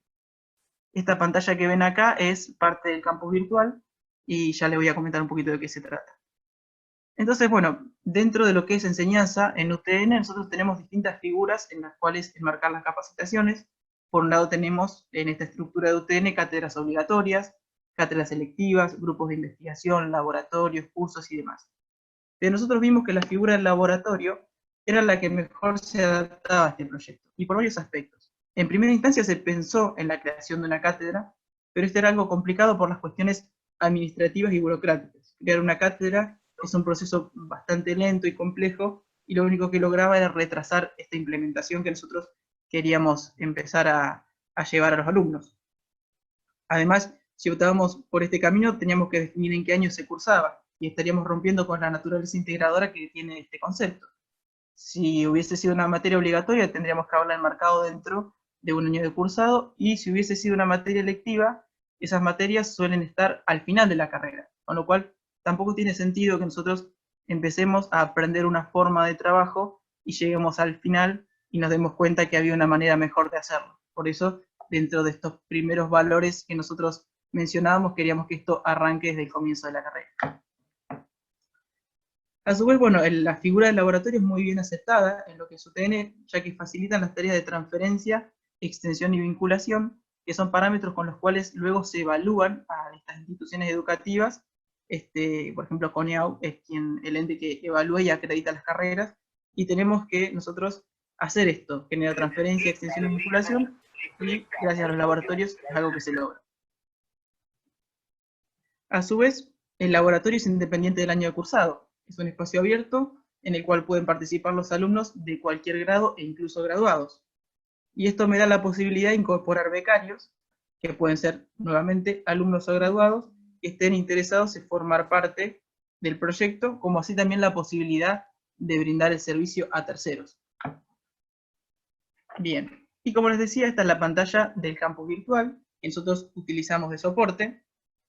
Esta pantalla que ven acá es parte del campus virtual, y ya les voy a comentar un poquito de qué se trata. Entonces, bueno, dentro de lo que es enseñanza, en UTN nosotros tenemos distintas figuras en las cuales enmarcar las capacitaciones. Por un lado tenemos en esta estructura de UTN cátedras obligatorias, cátedras selectivas, grupos de investigación, laboratorios, cursos y demás. Pero nosotros vimos que la figura del laboratorio era la que mejor se adaptaba a este proyecto, y por varios aspectos. En primera instancia se pensó en la creación de una cátedra, pero esto era algo complicado por las cuestiones administrativas y burocráticas. Crear una cátedra es un proceso bastante lento y complejo, y lo único que lograba era retrasar esta implementación que nosotros queríamos empezar a llevar a los alumnos. Además, si optábamos por este camino, teníamos que definir en qué año se cursaba, y estaríamos rompiendo con la naturaleza integradora que tiene este concepto. Si hubiese sido una materia obligatoria, tendríamos que haberla enmarcado dentro de un año de cursado, y si hubiese sido una materia electiva, esas materias suelen estar al final de la carrera, con lo cual tampoco tiene sentido que nosotros empecemos a aprender una forma de trabajo y lleguemos al final y nos demos cuenta que había una manera mejor de hacerlo. Por eso, dentro de estos primeros valores que nosotros mencionábamos, queríamos que esto arranque desde el comienzo de la carrera. A su vez, bueno, la figura del laboratorio es muy bien aceptada en lo que es UTN, ya que facilitan las tareas de transferencia, extensión y vinculación, que son parámetros con los cuales luego se evalúan a estas instituciones educativas por ejemplo, CONEAU es el ente que evalúa y acredita las carreras, y tenemos que nosotros hacer esto, generar transferencia, extensión y vinculación, y gracias a los laboratorios es algo que se logra. A su vez, el laboratorio es independiente del año de cursado. Es un espacio abierto en el cual pueden participar los alumnos de cualquier grado e incluso graduados. Y esto me da la posibilidad de incorporar becarios, que pueden ser nuevamente alumnos o graduados, que estén interesados en formar parte del proyecto, como así también la posibilidad de brindar el servicio a terceros. Bien, y como les decía, esta es la pantalla del campus virtual, que nosotros utilizamos de soporte.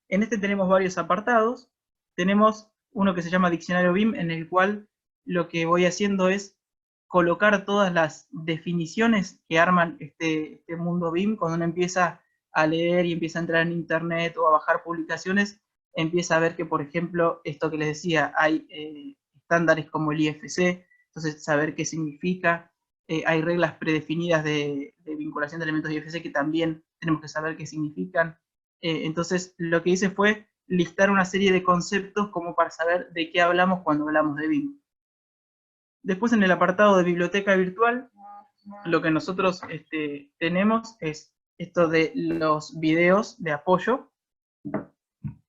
En este tenemos varios apartados. Tenemos uno que se llama Diccionario BIM, en el cual lo que voy haciendo es colocar todas las definiciones que arman este mundo BIM. Cuando uno empieza a leer y empieza a entrar en internet o a bajar publicaciones, empieza a ver que, por ejemplo, esto que les decía, hay estándares como el IFC, entonces saber qué significa. Hay reglas predefinidas de vinculación de elementos IFC que también tenemos que saber qué significan. Entonces, lo que hice fue listar una serie de conceptos como para saber de qué hablamos cuando hablamos de BIM. Después, en el apartado de biblioteca virtual, lo que nosotros tenemos es esto de los videos de apoyo,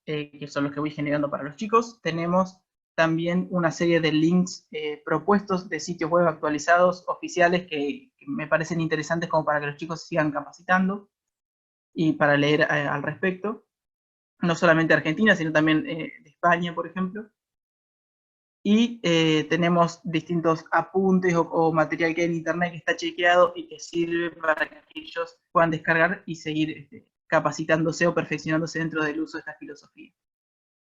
que son los que voy generando para los chicos. Tenemos también una serie de links propuestos de sitios web actualizados, oficiales, que me parecen interesantes como para que los chicos sigan capacitando y para leer al respecto. No solamente de Argentina, sino también de España, por ejemplo. Y tenemos distintos apuntes o material que hay en internet que está chequeado y que sirve para que ellos puedan descargar y seguir capacitándose o perfeccionándose dentro del uso de esta filosofía.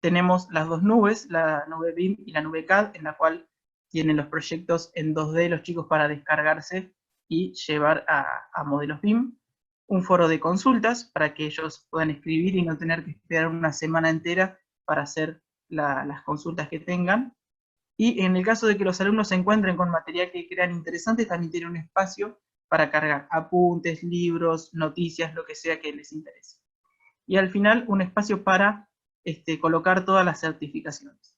Tenemos las dos nubes, la nube BIM y la nube CAD, en la cual tienen los proyectos en 2D los chicos para descargarse y llevar a modelos BIM. Un foro de consultas para que ellos puedan escribir y no tener que esperar una semana entera para hacer las consultas que tengan. Y en el caso de que los alumnos se encuentren con material que crean interesante, también tienen un espacio para cargar apuntes, libros, noticias, lo que sea que les interese. Y al final, un espacio para colocar todas las certificaciones.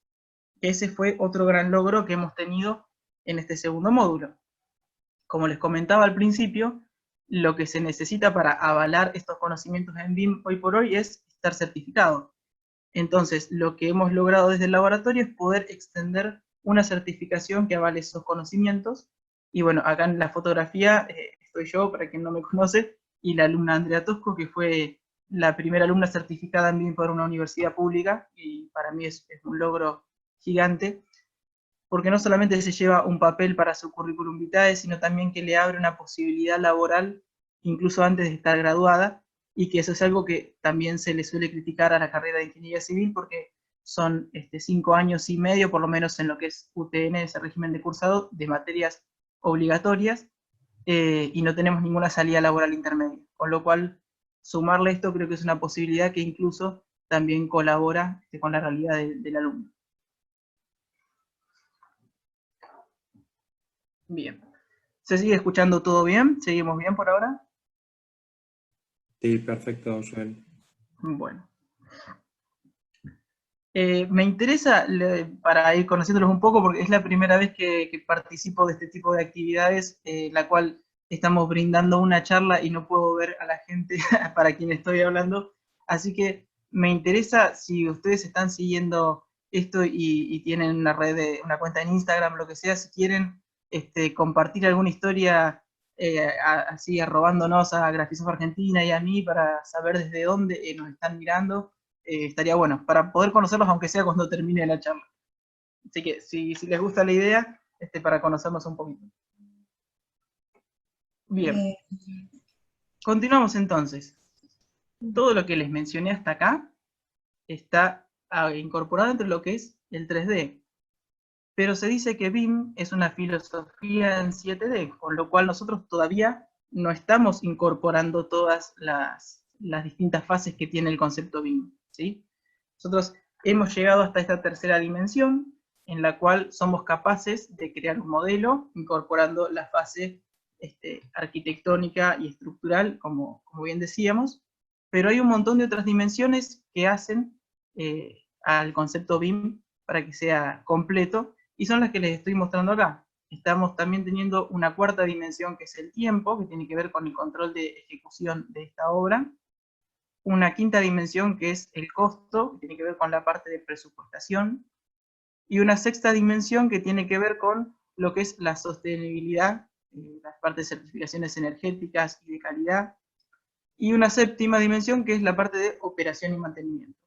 Ese fue otro gran logro que hemos tenido en este segundo módulo. Como les comentaba al principio, lo que se necesita para avalar estos conocimientos en BIM hoy por hoy es estar certificado. Entonces, lo que hemos logrado desde el laboratorio es poder extender una certificación que avale esos conocimientos. Y bueno, acá en la fotografía estoy yo, para quien no me conoce, y la alumna Andrea Tosco, que fue la primera alumna certificada en BIM por una universidad pública, y para mí es un logro gigante, porque no solamente se lleva un papel para su currículum vitae, sino también que le abre una posibilidad laboral, incluso antes de estar graduada, y que eso es algo que también se le suele criticar a la carrera de Ingeniería Civil, porque son 5 años y medio, por lo menos en lo que es UTN, ese régimen de cursado, de materias obligatorias, y no tenemos ninguna salida laboral intermedia, con lo cual sumarle esto creo que es una posibilidad que incluso también colabora con la realidad del alumno. Bien. ¿Se sigue escuchando todo bien? ¿Seguimos bien por ahora?
Sí, perfecto, Joel.
Bueno. Me interesa, para ir conociéndolos un poco, porque es la primera vez que participo de este tipo de actividades, la cual estamos brindando una charla y no puedo ver a la gente para quien estoy hablando, así que me interesa si ustedes están siguiendo esto y tienen una una cuenta en Instagram, lo que sea, si quieren compartir alguna historia así arrobándonos a Graphisoft Argentina y a mí para saber desde dónde nos están mirando. Estaría bueno, para poder conocerlos aunque sea cuando termine la charla. Así que si les gusta la idea, para conocernos un poquito. Bien. Continuamos entonces. Todo lo que les mencioné hasta acá está incorporado entre lo que es el 3D. Pero se dice que BIM es una filosofía en 7D, con lo cual nosotros todavía no estamos incorporando todas las distintas fases que tiene el concepto BIM, ¿sí? Nosotros hemos llegado hasta esta tercera dimensión, en la cual somos capaces de crear un modelo, incorporando la fase arquitectónica y estructural, como bien decíamos, pero hay un montón de otras dimensiones que hacen al concepto BIM para que sea completo, y son las que les estoy mostrando acá. Estamos también teniendo una cuarta dimensión, que es el tiempo, que tiene que ver con el control de ejecución de esta obra. Una quinta dimensión, que es el costo, que tiene que ver con la parte de presupuestación. Y una sexta dimensión, que tiene que ver con lo que es la sostenibilidad, las partes de certificaciones energéticas y de calidad. Y una séptima dimensión, que es la parte de operación y mantenimiento.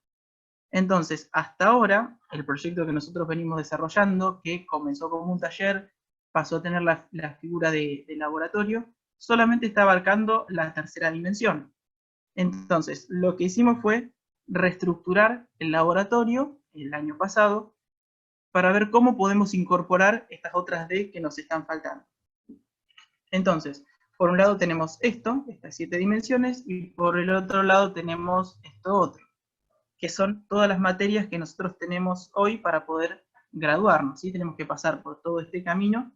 Entonces, hasta ahora, el proyecto que nosotros venimos desarrollando, que comenzó como un taller, pasó a tener la figura de laboratorio, solamente está abarcando la tercera dimensión. Entonces, lo que hicimos fue reestructurar el laboratorio el año pasado para ver cómo podemos incorporar estas otras D que nos están faltando. Entonces, por un lado tenemos esto, estas 7 dimensiones, y por el otro lado tenemos esto otro, que son todas las materias que nosotros tenemos hoy para poder graduarnos, ¿sí? Tenemos que pasar por todo este camino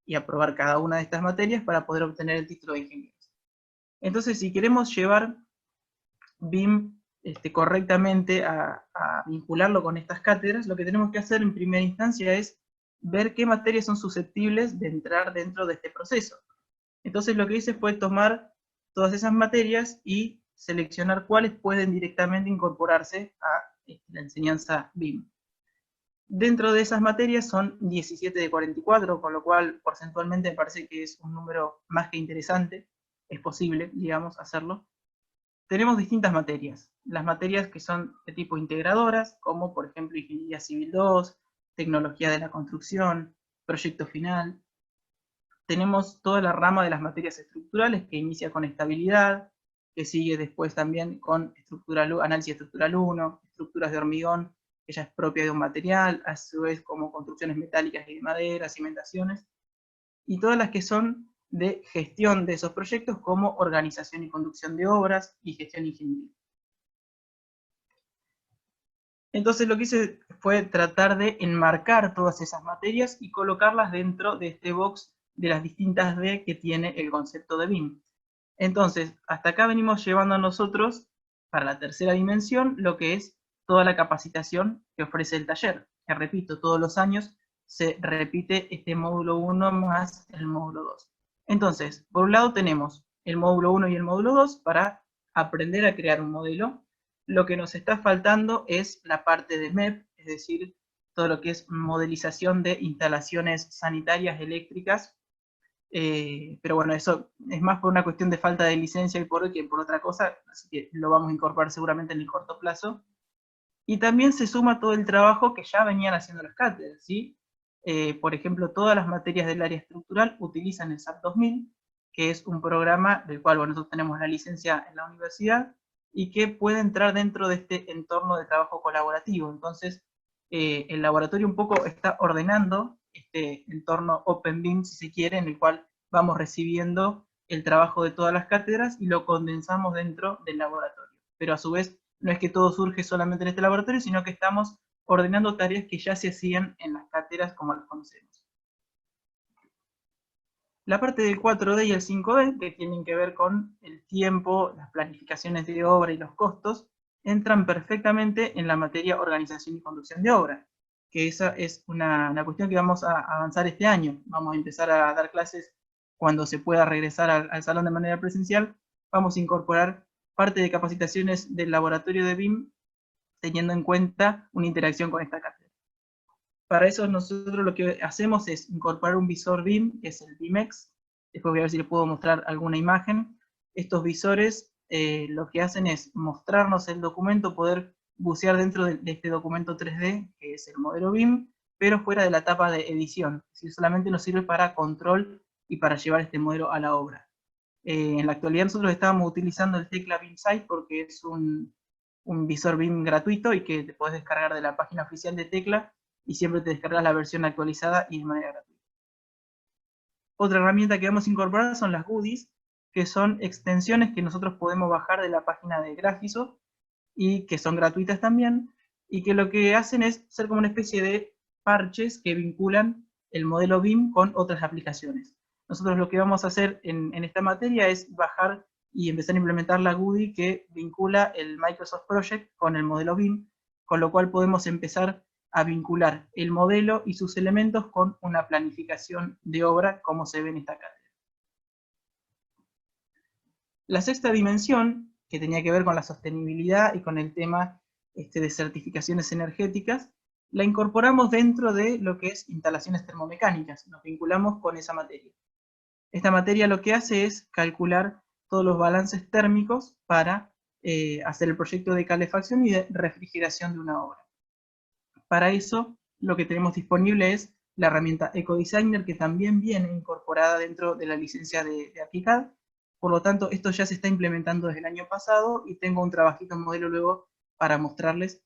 y aprobar cada una de estas materias para poder obtener el título de ingenieros. Entonces, si queremos llevar BIM correctamente a vincularlo con estas cátedras, lo que tenemos que hacer en primera instancia es ver qué materias son susceptibles de entrar dentro de este proceso. Entonces lo que hice fue tomar todas esas materias y seleccionar cuáles pueden directamente incorporarse a la enseñanza BIM. Dentro de esas materias son 17 de 44, con lo cual porcentualmente me parece que es un número más que interesante, es posible, digamos, hacerlo. Tenemos distintas materias, las materias que son de tipo integradoras, como por ejemplo Ingeniería Civil 2, Tecnología de la Construcción, Proyecto Final. Tenemos toda la rama de las materias estructurales, que inicia con estabilidad, que sigue después también con análisis estructural 1, estructuras de hormigón, que ya es propia de un material, a su vez como construcciones metálicas y de madera, cimentaciones, y todas las que son de gestión de esos proyectos, como organización y conducción de obras y gestión ingeniería. Entonces lo que hice fue tratar de enmarcar todas esas materias y colocarlas dentro de este box de las distintas D que tiene el concepto de BIM. Entonces, hasta acá venimos llevando a nosotros, para la tercera dimensión, lo que es toda la capacitación que ofrece el taller. Que repito, todos los años se repite este módulo 1 más el módulo 2. Entonces, por un lado tenemos el módulo 1 y el módulo 2 para aprender a crear un modelo. Lo que nos está faltando es la parte de MEP, es decir, todo lo que es modelización de instalaciones sanitarias eléctricas. Pero bueno, eso es más por una cuestión de falta de licencia y que por otra cosa, así que lo vamos a incorporar seguramente en el corto plazo. Y también se suma todo el trabajo que ya venían haciendo las cátedras, ¿sí? Por ejemplo, todas las materias del área estructural utilizan el SAP 2000, que es un programa del cual nosotros tenemos la licencia en la universidad, y que puede entrar dentro de este entorno de trabajo colaborativo. Entonces, el laboratorio un poco está ordenando este entorno Open BIM, si se quiere, en el cual vamos recibiendo el trabajo de todas las cátedras y lo condensamos dentro del laboratorio. Pero a su vez, no es que todo surge solamente en este laboratorio, sino que estamos ordenando tareas que ya se hacían en las cátedras como las conocemos. La parte del 4D y el 5D, que tienen que ver con el tiempo, las planificaciones de obra y los costos, entran perfectamente en la materia organización y conducción de obra, que esa es una cuestión que vamos a avanzar este año. Vamos a empezar a dar clases cuando se pueda regresar al salón de manera presencial. Vamos a incorporar parte de capacitaciones del laboratorio de BIM, teniendo en cuenta una interacción con esta cátedra. Para eso nosotros lo que hacemos es incorporar un visor BIM, que es el BIMEX. Después voy a ver si les puedo mostrar alguna imagen. Estos visores lo que hacen es mostrarnos el documento, poder bucear dentro de este documento 3D, que es el modelo BIM, pero fuera de la etapa de edición. Es decir, solamente nos sirve para control y para llevar este modelo a la obra. En la actualidad nosotros estábamos utilizando el Tecla BIM Site porque es un visor BIM gratuito y que te podés descargar de la página oficial de Tecla, y siempre te descargas la versión actualizada y de manera gratuita. Otra herramienta que vamos a incorporar son las goodies, que son extensiones que nosotros podemos bajar de la página de Graphisoft y que son gratuitas también, y que lo que hacen es ser como una especie de parches que vinculan el modelo BIM con otras aplicaciones. Nosotros lo que vamos a hacer en esta materia es bajar y empezar a implementar la goodie que vincula el Microsoft Project con el modelo BIM, con lo cual podemos empezar a vincular el modelo y sus elementos con una planificación de obra, como se ve en esta cátedra. La sexta dimensión, que tenía que ver con la sostenibilidad y con el tema de certificaciones energéticas, la incorporamos dentro de lo que es instalaciones termomecánicas, nos vinculamos con esa materia. Esta materia lo que hace es calcular todos los balances térmicos para hacer el proyecto de calefacción y de refrigeración de una obra. Para eso, lo que tenemos disponible es la herramienta EcoDesigner, que también viene incorporada dentro de la licencia de ArchiCAD. Por lo tanto, esto ya se está implementando desde el año pasado y tengo un trabajito en modelo luego para mostrarles,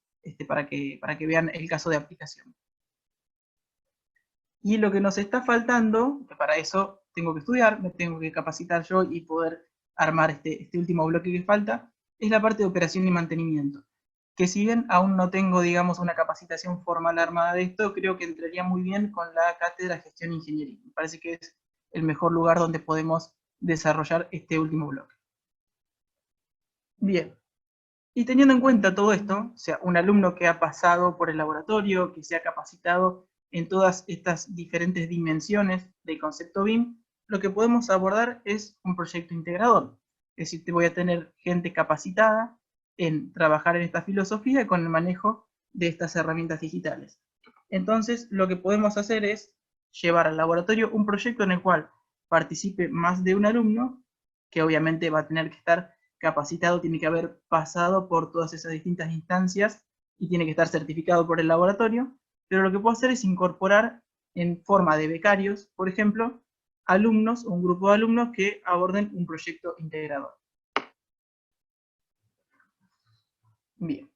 para que vean el caso de aplicación. Y lo que nos está faltando, que para eso tengo que estudiar, me tengo que capacitar yo y poder armar este último bloque que falta, es la parte de operación y mantenimiento. Que si bien aún no tengo, digamos, una capacitación formal armada de esto, creo que entraría muy bien con la cátedra de Gestión e Ingeniería. Me parece que es el mejor lugar donde podemos desarrollar este último bloque. Bien. Y teniendo en cuenta todo esto, o sea, un alumno que ha pasado por el laboratorio, que se ha capacitado en todas estas diferentes dimensiones del concepto BIM, lo que podemos abordar es un proyecto integrador. Es decir, te voy a tener gente capacitada en trabajar en esta filosofía con el manejo de estas herramientas digitales. Entonces, lo que podemos hacer es llevar al laboratorio un proyecto en el cual participe más de un alumno, que obviamente va a tener que estar capacitado, tiene que haber pasado por todas esas distintas instancias y tiene que estar certificado por el laboratorio, pero lo que puedo hacer es incorporar en forma de becarios, por ejemplo, alumnos o un grupo de alumnos que aborden un proyecto integrador. Bien.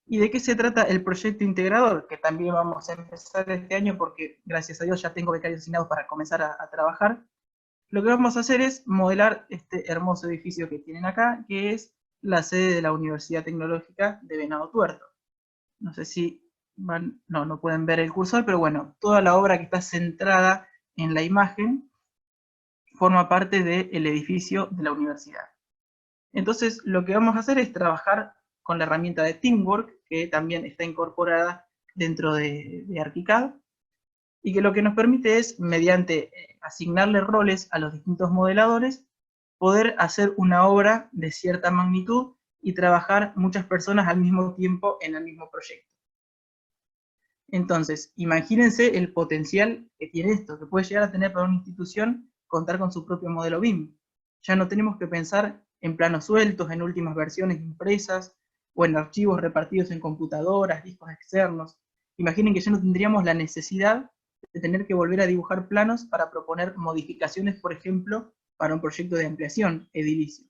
¿Y de qué se trata el proyecto integrador? Que también vamos a empezar este año porque, gracias a Dios, ya tengo becarios asignados para comenzar a trabajar. Lo que vamos a hacer es modelar este hermoso edificio que tienen acá, que es la sede de la Universidad Tecnológica de Venado Tuerto. No sé si no pueden ver el cursor, pero bueno, toda la obra que está centrada en la imagen forma parte del edificio de la universidad. Entonces, lo que vamos a hacer es trabajar con la herramienta de Teamwork, que también está incorporada dentro de ArchiCAD, y que lo que nos permite es, mediante asignarle roles a los distintos modeladores, poder hacer una obra de cierta magnitud y trabajar muchas personas al mismo tiempo en el mismo proyecto. Entonces, imagínense el potencial que tiene esto, que puede llegar a tener para una institución contar con su propio modelo BIM. Ya no tenemos que pensar en planos sueltos, en últimas versiones impresas, o en archivos repartidos en computadoras, discos externos. Imaginen que ya no tendríamos la necesidad de tener que volver a dibujar planos para proponer modificaciones, por ejemplo, para un proyecto de ampliación edilicio.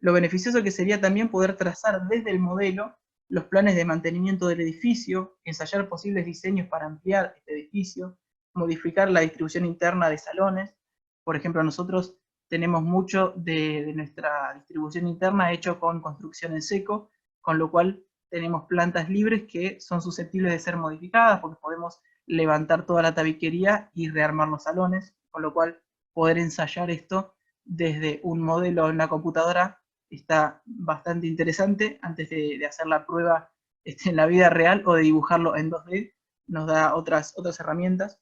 Lo beneficioso que sería también poder trazar desde el modelo los planes de mantenimiento del edificio, ensayar posibles diseños para ampliar este edificio, modificar la distribución interna de salones. Por ejemplo, nosotros tenemos mucho de nuestra distribución interna hecho con construcción en seco, con lo cual tenemos plantas libres que son susceptibles de ser modificadas, porque podemos levantar toda la tabiquería y rearmar los salones, con lo cual poder ensayar esto desde un modelo en la computadora está bastante interesante antes de hacer la prueba en la vida real o de dibujarlo en 2D, nos da otras herramientas.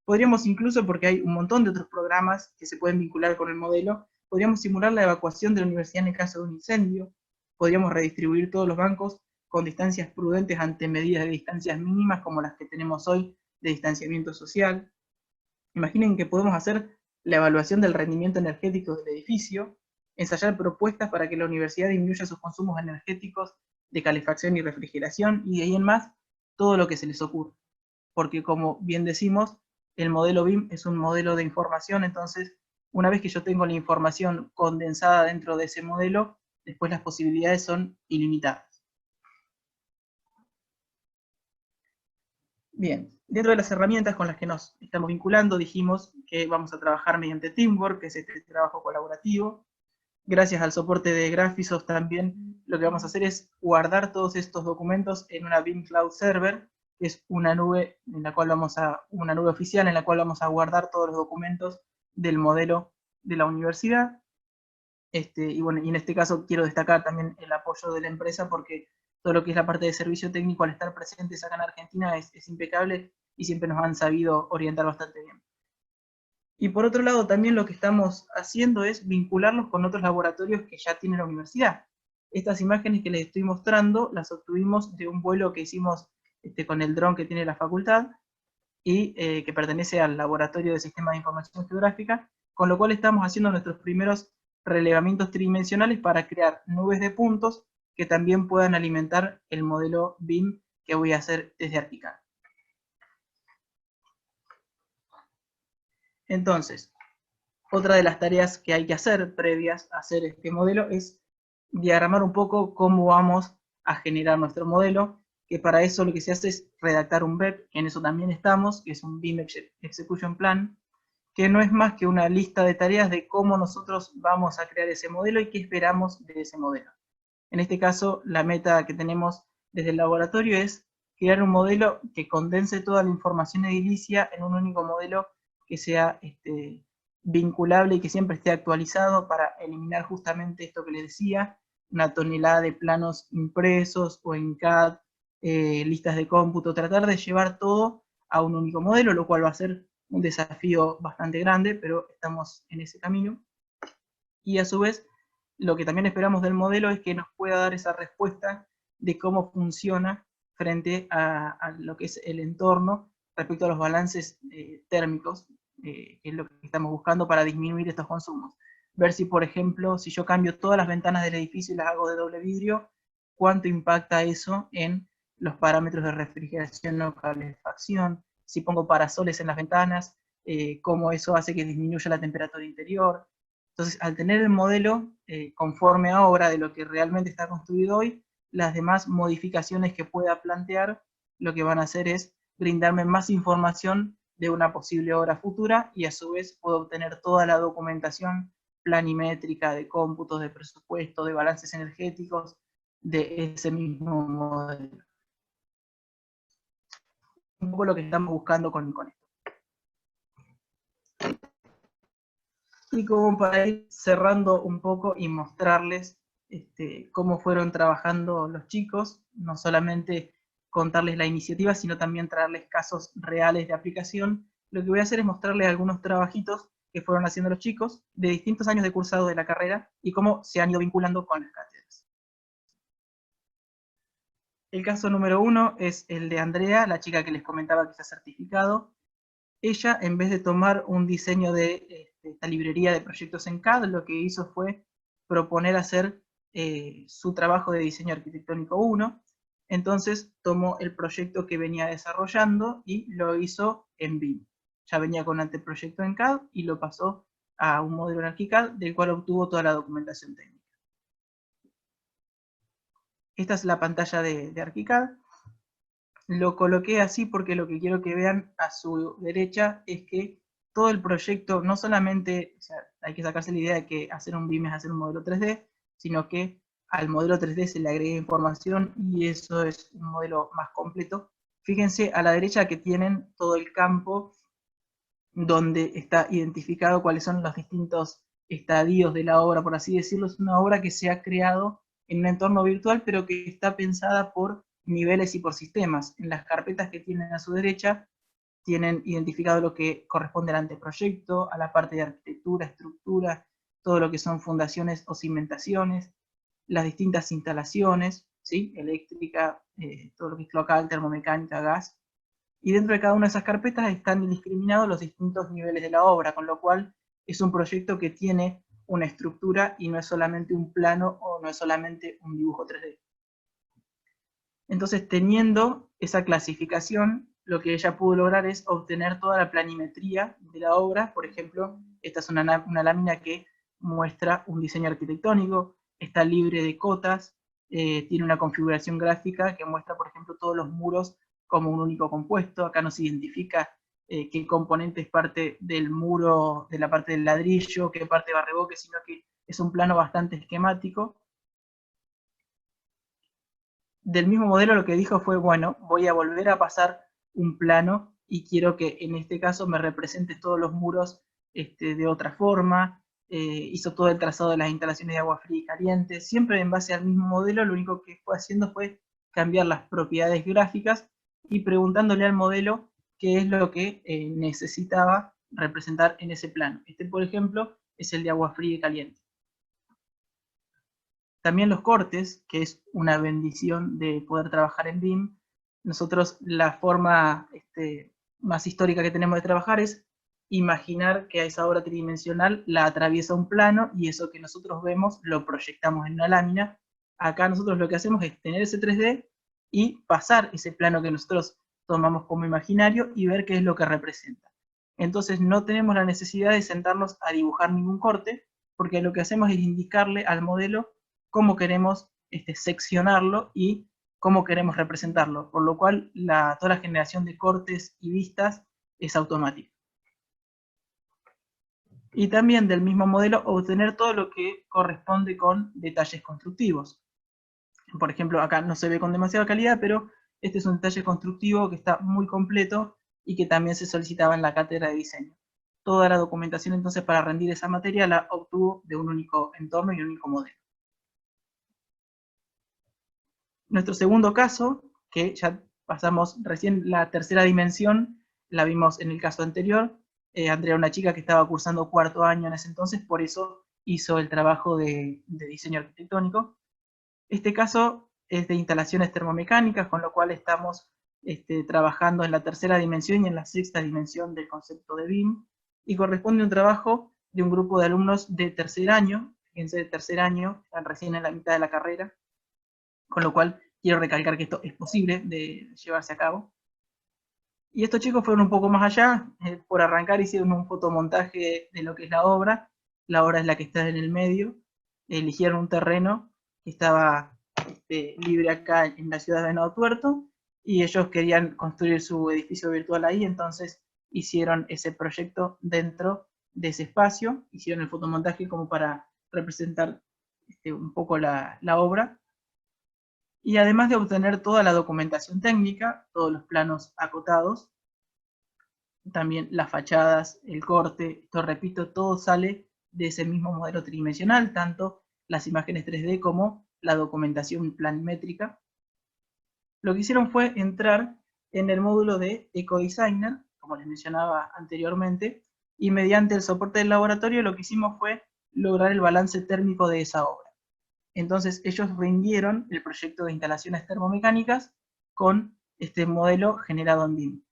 Podríamos incluso, porque hay un montón de otros programas que se pueden vincular con el modelo, podríamos simular la evacuación de la universidad en el caso de un incendio, podríamos redistribuir todos los bancos con distancias prudentes ante medidas de distancias mínimas como las que tenemos hoy de distanciamiento social. Imaginen que podemos hacer la evaluación del rendimiento energético del edificio, ensayar propuestas para que la universidad disminuya sus consumos energéticos de calefacción y refrigeración, y de ahí en más, todo lo que se les ocurra. Porque como bien decimos, el modelo BIM es un modelo de información, entonces una vez que yo tengo la información condensada dentro de ese modelo, después las posibilidades son ilimitadas. Bien, dentro de las herramientas con las que nos estamos vinculando, dijimos que vamos a trabajar mediante Teamwork, que es este trabajo colaborativo. Gracias al soporte de Graphisoft también, lo que vamos a hacer es guardar todos estos documentos en una BIM Cloud Server, que es una nube en la cual una nube oficial en la cual vamos a guardar todos los documentos del modelo de la universidad. Y bueno, y en este caso quiero destacar también el apoyo de la empresa porque todo lo que es la parte de servicio técnico al estar presentes acá en Argentina es impecable y siempre nos han sabido orientar bastante bien. Y por otro lado, también lo que estamos haciendo es vincularlos con otros laboratorios que ya tiene la universidad. Estas imágenes que les estoy mostrando las obtuvimos de un vuelo que hicimos con el dron que tiene la facultad y que pertenece al Laboratorio de Sistemas de Información Geográfica, con lo cual estamos haciendo nuestros primeros relevamientos tridimensionales para crear nubes de puntos que también puedan alimentar el modelo BIM que voy a hacer desde ArchiCAD. Entonces, otra de las tareas que hay que hacer previas a hacer este modelo es diagramar un poco cómo vamos a generar nuestro modelo, que para eso lo que se hace es redactar un BEP, que en eso también estamos, que es un BIM Execution Plan, que no es más que una lista de tareas de cómo nosotros vamos a crear ese modelo y qué esperamos de ese modelo. En este caso, la meta que tenemos desde el laboratorio es crear un modelo que condense toda la información edilicia en un único modelo que sea vinculable y que siempre esté actualizado para eliminar justamente esto que les decía, una tonelada de planos impresos o en CAD, listas de cómputo, tratar de llevar todo a un único modelo, lo cual va a ser un desafío bastante grande, pero estamos en ese camino. Y a su vez, lo que también esperamos del modelo es que nos pueda dar esa respuesta de cómo funciona frente a lo que es el entorno respecto a los balances térmicos, que es lo que estamos buscando para disminuir estos consumos. Ver si, por ejemplo, si yo cambio todas las ventanas del edificio y las hago de doble vidrio, cuánto impacta eso en los parámetros de refrigeración o calefacción, si pongo parasoles en las ventanas, cómo eso hace que disminuya la temperatura interior. Entonces, al tener el modelo conforme a obra de lo que realmente está construido hoy, las demás modificaciones que pueda plantear, lo que van a hacer es brindarme más información de una posible obra futura y a su vez puedo obtener toda la documentación planimétrica de cómputos, de presupuesto, de balances energéticos de ese mismo modelo. Un poco lo que estamos buscando con esto. Y como para ir cerrando un poco y mostrarles cómo fueron trabajando los chicos, no solamente contarles la iniciativa, sino también traerles casos reales de aplicación, lo que voy a hacer es mostrarles algunos trabajitos que fueron haciendo los chicos de distintos años de cursado de la carrera y cómo se han ido vinculando con las cátedras. El caso número 1 es el de Andrea, la chica que les comentaba que está certificado. Ella, en vez de tomar un diseño de esta librería de proyectos en CAD, lo que hizo fue proponer hacer su trabajo de diseño arquitectónico 1. Entonces tomó el proyecto que venía desarrollando y lo hizo en BIM. Ya venía con anteproyecto en CAD y lo pasó a un modelo en ArchiCAD, del cual obtuvo toda la documentación técnica. Esta es la pantalla de ArchiCAD. Lo coloqué así porque lo que quiero que vean a su derecha es que todo el proyecto, no solamente, o sea, hay que sacarse la idea de que hacer un BIM es hacer un modelo 3D, sino que al modelo 3D se le agrega información y eso es un modelo más completo. Fíjense a la derecha que tienen todo el campo donde está identificado cuáles son los distintos estadios de la obra, por así decirlo. Es una obra que se ha creado en un entorno virtual, pero que está pensada por niveles y por sistemas. En las carpetas que tienen a su derecha, tienen identificado lo que corresponde al anteproyecto, a la parte de arquitectura, estructura, todo lo que son fundaciones o cimentaciones, las distintas instalaciones, ¿sí? Eléctrica, todo lo que es local, termomecánica, gas. Y dentro de cada una de esas carpetas están discriminados los distintos niveles de la obra, con lo cual es un proyecto que tiene una estructura y no es solamente un plano o no es solamente un dibujo 3D. Entonces, teniendo esa clasificación, lo que ella pudo lograr es obtener toda la planimetría de la obra. Por ejemplo, esta es una lámina que muestra un diseño arquitectónico, está libre de cotas, tiene una configuración gráfica que muestra, por ejemplo, todos los muros como un único compuesto. Acá no se identifica qué componente es parte del muro, de la parte del ladrillo, qué parte va a reboque, sino que es un plano bastante esquemático. Del mismo modelo lo que dijo fue, bueno, voy a volver a pasar un plano y quiero que en este caso me represente todos los muros de otra forma. Hizo todo el trazado de las instalaciones de agua fría y caliente, siempre en base al mismo modelo. Lo único que fue haciendo fue cambiar las propiedades gráficas y preguntándole al modelo qué es lo que necesitaba representar en ese plano. Este, por ejemplo, es el de agua fría y caliente. También los cortes, que es una bendición de poder trabajar en BIM. Nosotros la forma más histórica que tenemos de trabajar es imaginar que a esa obra tridimensional la atraviesa un plano y eso que nosotros vemos lo proyectamos en una lámina. Acá nosotros lo que hacemos es tener ese 3D y pasar ese plano que nosotros tomamos como imaginario y ver qué es lo que representa. Entonces no tenemos la necesidad de sentarnos a dibujar ningún corte, porque lo que hacemos es indicarle al modelo cómo queremos seccionarlo y cómo queremos representarlo, por lo cual toda la generación de cortes y vistas es automática. Y también del mismo modelo obtener todo lo que corresponde con detalles constructivos. Por ejemplo, acá no se ve con demasiada calidad, pero este es un detalle constructivo que está muy completo y que también se solicitaba en la cátedra de diseño. Toda la documentación entonces para rendir esa materia la obtuvo de un único entorno y un único modelo. Nuestro segundo caso, que ya pasamos recién la tercera dimensión, la vimos en el caso anterior. Andrea era una chica que estaba cursando cuarto año en ese entonces, por eso hizo el trabajo de diseño arquitectónico. Este caso es de instalaciones termomecánicas, con lo cual estamos trabajando en la tercera dimensión y en la sexta dimensión del concepto de BIM, y corresponde a un trabajo de un grupo de alumnos de tercer año, fíjense, de tercer año, están recién en la mitad de la carrera, con lo cual quiero recalcar que esto es posible de llevarse a cabo. Y estos chicos fueron un poco más allá, por arrancar hicieron un fotomontaje de lo que es la obra es la que está en el medio, eligieron un terreno que estaba libre acá en la ciudad de Venado Tuerto, y ellos querían construir su edificio virtual ahí, entonces hicieron ese proyecto dentro de ese espacio, hicieron el fotomontaje como para representar un poco la obra, y además de obtener toda la documentación técnica, todos los planos acotados, también las fachadas, el corte, esto repito, todo sale de ese mismo modelo tridimensional, tanto las imágenes 3D como la documentación planimétrica. Lo que hicieron fue entrar en el módulo de EcoDesigner, como les mencionaba anteriormente, y mediante el soporte del laboratorio lo que hicimos fue lograr el balance térmico de esa obra. Entonces ellos rindieron el proyecto de instalaciones termomecánicas con este modelo generado en BIM.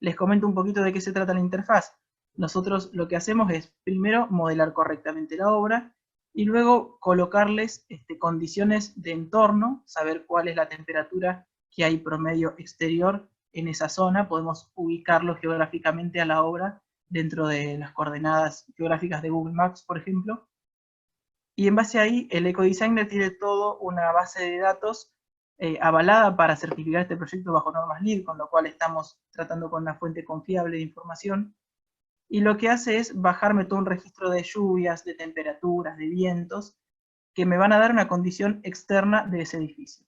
Les comento un poquito de qué se trata la interfaz. Nosotros lo que hacemos es primero modelar correctamente la obra y luego colocarles condiciones de entorno, saber cuál es la temperatura que hay promedio exterior en esa zona. Podemos ubicarlo geográficamente a la obra dentro de las coordenadas geográficas de Google Maps, por ejemplo. Y en base a ahí, el EcoDesigner tiene todo una base de datos avalada para certificar este proyecto bajo normas LEED, con lo cual estamos tratando con una fuente confiable de información. Y lo que hace es bajarme todo un registro de lluvias, de temperaturas, de vientos, que me van a dar una condición externa de ese edificio.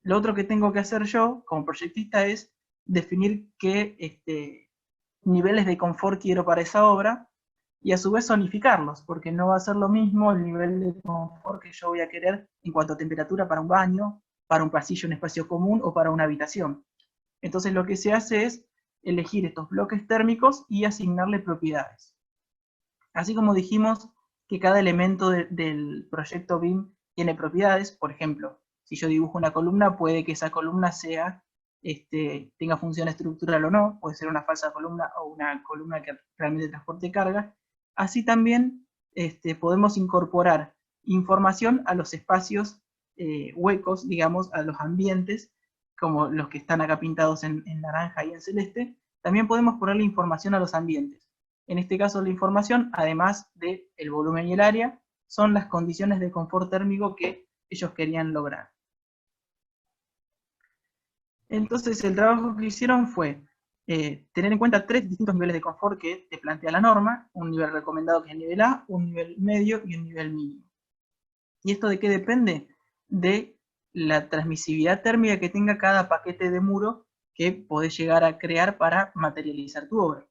Lo otro que tengo que hacer yo, como proyectista, es definir qué niveles de confort quiero para esa obra, y a su vez zonificarlos, porque no va a ser lo mismo el nivel de confort que yo voy a querer en cuanto a temperatura para un baño, para un pasillo, un espacio común o para una habitación. Entonces lo que se hace es elegir estos bloques térmicos y asignarle propiedades. Así como dijimos que cada elemento del proyecto BIM tiene propiedades, por ejemplo, si yo dibujo una columna, puede que esa columna tenga función estructural o no, puede ser una falsa columna o una columna que realmente transporte carga. Así también podemos incorporar información a los espacios huecos, digamos, a los ambientes, como los que están acá pintados en naranja y en celeste. También podemos ponerle información a los ambientes. En este caso la información, además del volumen y el área, son las condiciones de confort térmico que ellos querían lograr. Entonces el trabajo que hicieron fue tener en cuenta 3 distintos niveles de confort que te plantea la norma: un nivel recomendado que es el nivel A, un nivel medio y un nivel mínimo. ¿Y esto de qué depende? De la transmisividad térmica que tenga cada paquete de muro que podés llegar a crear para materializar tu obra.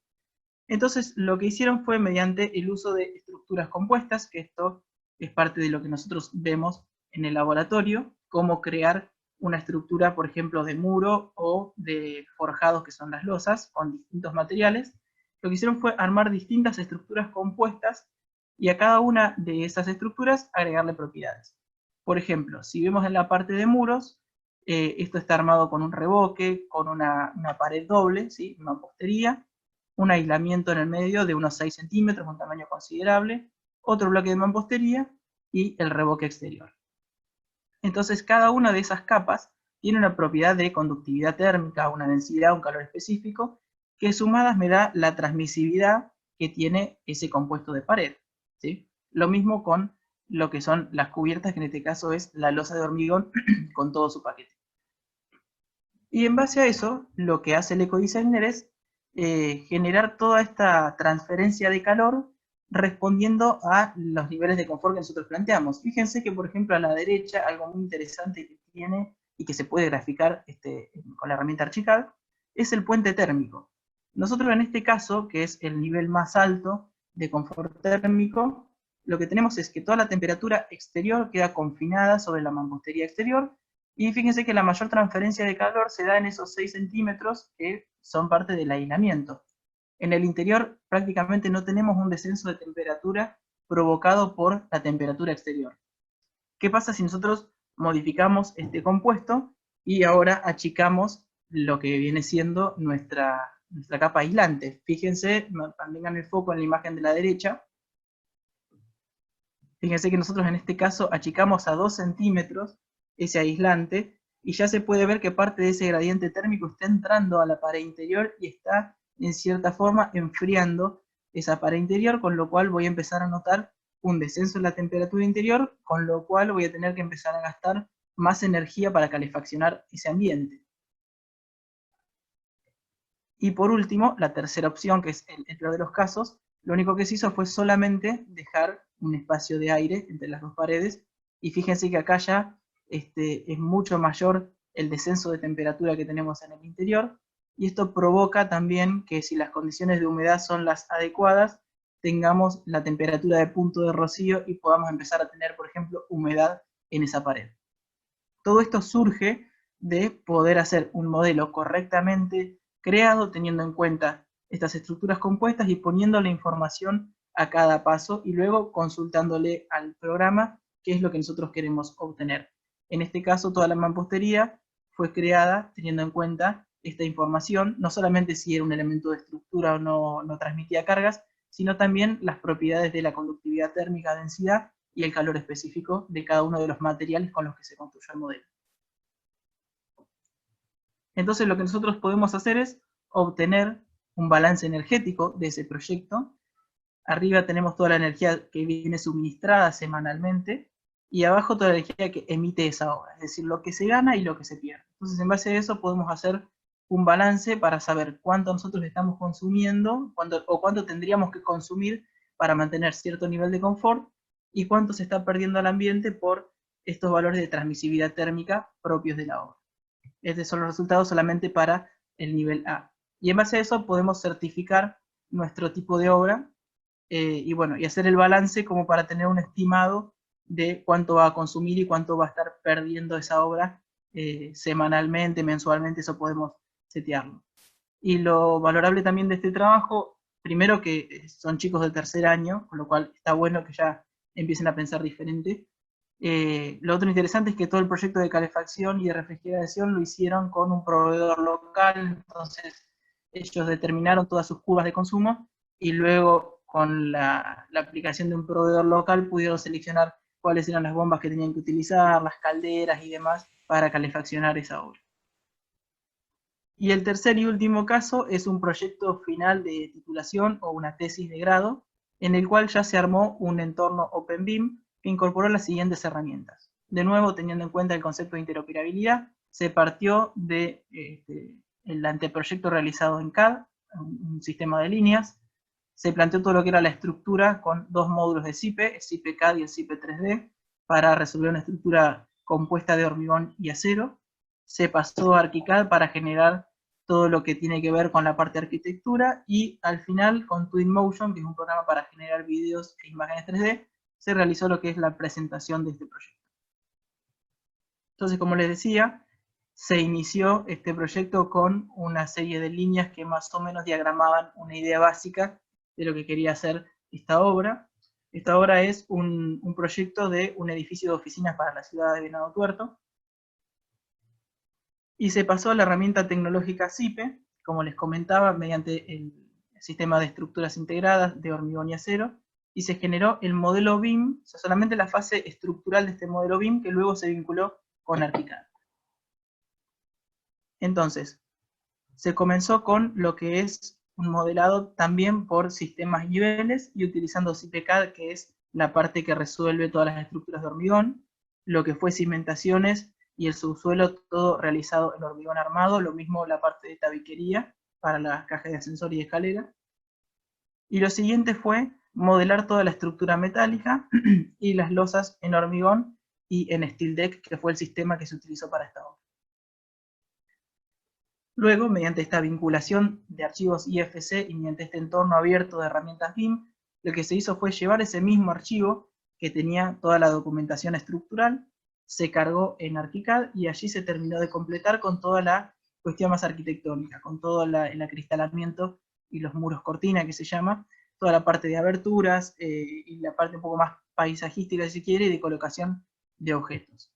Entonces lo que hicieron fue mediante el uso de estructuras compuestas, que esto es parte de lo que nosotros vemos en el laboratorio, cómo crear una estructura, por ejemplo, de muro o de forjados, que son las losas, con distintos materiales. Lo que hicieron fue armar distintas estructuras compuestas y a cada una de esas estructuras agregarle propiedades. Por ejemplo, si vemos en la parte de muros, esto está armado con un revoque, con una pared doble, ¿sí? Una mampostería, un aislamiento en el medio de unos 6 centímetros, un tamaño considerable, otro bloque de mampostería y el revoque exterior. Entonces cada una de esas capas tiene una propiedad de conductividad térmica, una densidad, un calor específico, que sumadas me da la transmisividad que tiene ese compuesto de pared, ¿sí? Lo mismo con lo que son las cubiertas, que en este caso es la losa de hormigón con todo su paquete. Y en base a eso, lo que hace el ecodesigner es generar toda esta transferencia de calor respondiendo a los niveles de confort que nosotros planteamos. Fíjense que, por ejemplo, a la derecha, algo muy interesante que tiene y que se puede graficar con la herramienta Archicad, es el puente térmico. Nosotros en este caso, que es el nivel más alto de confort térmico, lo que tenemos es que toda la temperatura exterior queda confinada sobre la mampostería exterior, y fíjense que la mayor transferencia de calor se da en esos 6 centímetros que son parte del aislamiento. En el interior prácticamente no tenemos un descenso de temperatura provocado por la temperatura exterior. ¿Qué pasa si nosotros modificamos este compuesto y ahora achicamos lo que viene siendo nuestra capa aislante? Fíjense, mantengan el foco en la imagen de la derecha. Fíjense que nosotros en este caso achicamos a 2 centímetros ese aislante, y ya se puede ver que parte de ese gradiente térmico está entrando a la pared interior y está, en cierta forma, enfriando esa pared interior, con lo cual voy a empezar a notar un descenso en la temperatura interior, con lo cual voy a tener que empezar a gastar más energía para calefaccionar ese ambiente. Y por último, la tercera opción, que es el peor de los casos, lo único que se hizo fue solamente dejar un espacio de aire entre las dos paredes, y fíjense que acá ya es mucho mayor el descenso de temperatura que tenemos en el interior, y esto provoca también que si las condiciones de humedad son las adecuadas, tengamos la temperatura de punto de rocío y podamos empezar a tener, por ejemplo, humedad en esa pared. Todo esto surge de poder hacer un modelo correctamente creado, teniendo en cuenta estas estructuras compuestas y poniendo la información a cada paso, y luego consultándole al programa qué es lo que nosotros queremos obtener. En este caso, toda la mampostería fue creada teniendo en cuenta esta información, no solamente si era un elemento de estructura o no transmitía cargas, sino también las propiedades de la conductividad térmica, densidad y el calor específico de cada uno de los materiales con los que se construyó el modelo. Entonces lo que nosotros podemos hacer es obtener un balance energético de ese proyecto. Arriba tenemos toda la energía que viene suministrada semanalmente, y abajo toda la energía que emite esa obra, es decir, lo que se gana y lo que se pierde. Entonces, en base a eso podemos hacer un balance para saber cuánto nosotros estamos consumiendo, cuánto tendríamos que consumir para mantener cierto nivel de confort, y cuánto se está perdiendo al ambiente por estos valores de transmisividad térmica propios de la obra. Estos son los resultados solamente para el nivel A. Y en base a eso podemos certificar nuestro tipo de obra, y hacer el balance como para tener un estimado de cuánto va a consumir y cuánto va a estar perdiendo esa obra semanalmente, mensualmente. Eso podemos setearlo. Y lo valorable también de este trabajo, primero que son chicos de tercer año, con lo cual está bueno que ya empiecen a pensar diferente. Lo otro interesante es que todo el proyecto de calefacción y de refrigeración lo hicieron con un proveedor local, entonces ellos determinaron todas sus curvas de consumo, y luego con la aplicación de un proveedor local pudieron seleccionar cuáles eran las bombas que tenían que utilizar, las calderas y demás para calefaccionar esa obra. Y el tercer y último caso es un proyecto final de titulación o una tesis de grado, en el cual ya se armó un entorno OpenBIM que incorporó las siguientes herramientas. De nuevo, teniendo en cuenta el concepto de interoperabilidad, se partió del anteproyecto realizado en CAD, un sistema de líneas. Se planteó todo lo que era la estructura con dos módulos de SIPE, el SIPE CAD y el SIPE 3D, para resolver una estructura compuesta de hormigón y acero. Se pasó a ArchiCAD para generar todo lo que tiene que ver con la parte de arquitectura, y al final con Twinmotion, que es un programa para generar videos e imágenes 3D, se realizó lo que es la presentación de este proyecto. Entonces, como les decía, se inició este proyecto con una serie de líneas que más o menos diagramaban una idea básica de lo que quería hacer esta obra. Esta obra es un proyecto de un edificio de oficinas para la ciudad de Venado Tuerto, y se pasó a la herramienta tecnológica CIPE, como les comentaba, mediante el sistema de estructuras integradas de hormigón y acero, y se generó el modelo BIM, o sea, solamente la fase estructural de este modelo BIM, que luego se vinculó con ArchiCAD. Entonces, se comenzó con lo que es un modelado también por sistemas niveles, y utilizando CIPECAD, que es la parte que resuelve todas las estructuras de hormigón, lo que fue cimentaciones y el subsuelo, todo realizado en hormigón armado, lo mismo la parte de tabiquería para las cajas de ascensor y escalera. Y lo siguiente fue modelar toda la estructura metálica y las losas en hormigón y en Steel Deck, que fue el sistema que se utilizó para esta obra. Luego, mediante esta vinculación de archivos IFC y mediante este entorno abierto de herramientas BIM, lo que se hizo fue llevar ese mismo archivo que tenía toda la documentación estructural, se cargó en ArchiCAD y allí se terminó de completar con toda la cuestión más arquitectónica, con todo el acristalamiento y los muros cortina, que se llama, toda la parte de aberturas y la parte un poco más paisajística, si quiere, y de colocación de objetos.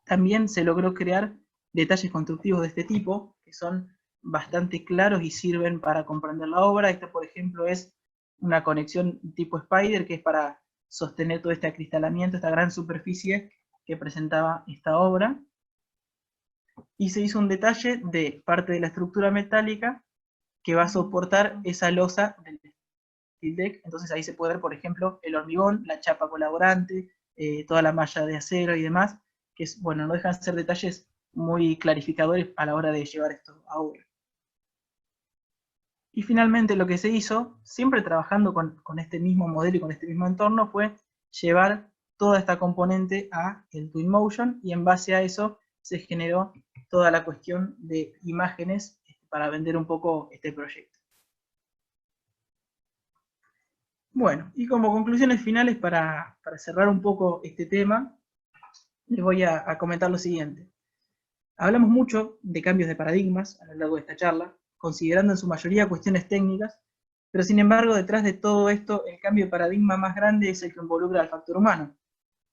También se logró crear detalles constructivos de este tipo, que son bastante claros y sirven para comprender la obra. Esta, por ejemplo, es una conexión tipo Spider, que es para sostener todo este acristalamiento, esta gran superficie que presentaba esta obra. Y se hizo un detalle de parte de la estructura metálica que va a soportar esa losa del Steel Deck. Entonces ahí se puede ver, por ejemplo, el hormigón, la chapa colaborante, toda la malla de acero y demás, que es, bueno, no dejan de ser detalles muy clarificadores a la hora de llevar esto a obra. Y finalmente lo que se hizo, siempre trabajando con este mismo modelo y con este mismo entorno, fue llevar toda esta componente a el Twinmotion, y en base a eso se generó toda la cuestión de imágenes para vender un poco este proyecto. Bueno, y como conclusiones finales para cerrar un poco este tema, les voy a comentar lo siguiente. Hablamos mucho de cambios de paradigmas a lo largo de esta charla, considerando en su mayoría cuestiones técnicas, pero sin embargo detrás de todo esto el cambio de paradigma más grande es el que involucra al factor humano.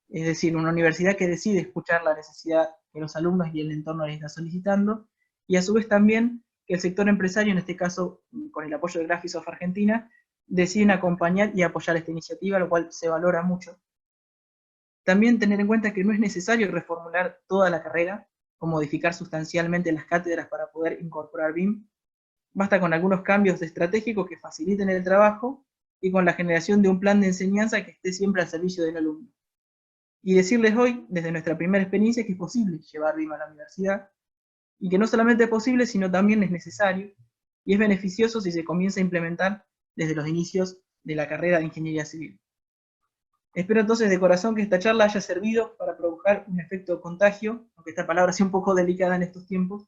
Es decir, una universidad que decide escuchar la necesidad que los alumnos y el entorno les está solicitando, y a su vez también que el sector empresario, en este caso con el apoyo de Graphisoft Argentina, deciden acompañar y apoyar esta iniciativa, lo cual se valora mucho. También tener en cuenta que no es necesario reformular toda la carrera o modificar sustancialmente las cátedras para poder incorporar BIM. Basta con algunos cambios estratégicos que faciliten el trabajo y con la generación de un plan de enseñanza que esté siempre al servicio del alumno. Y decirles hoy, desde nuestra primera experiencia, que es posible llevar BIM a la universidad, y que no solamente es posible, sino también es necesario, y es beneficioso si se comienza a implementar desde los inicios de la carrera de Ingeniería Civil. Espero entonces de corazón que esta charla haya servido para provocar un efecto contagio, aunque esta palabra sea un poco delicada en estos tiempos,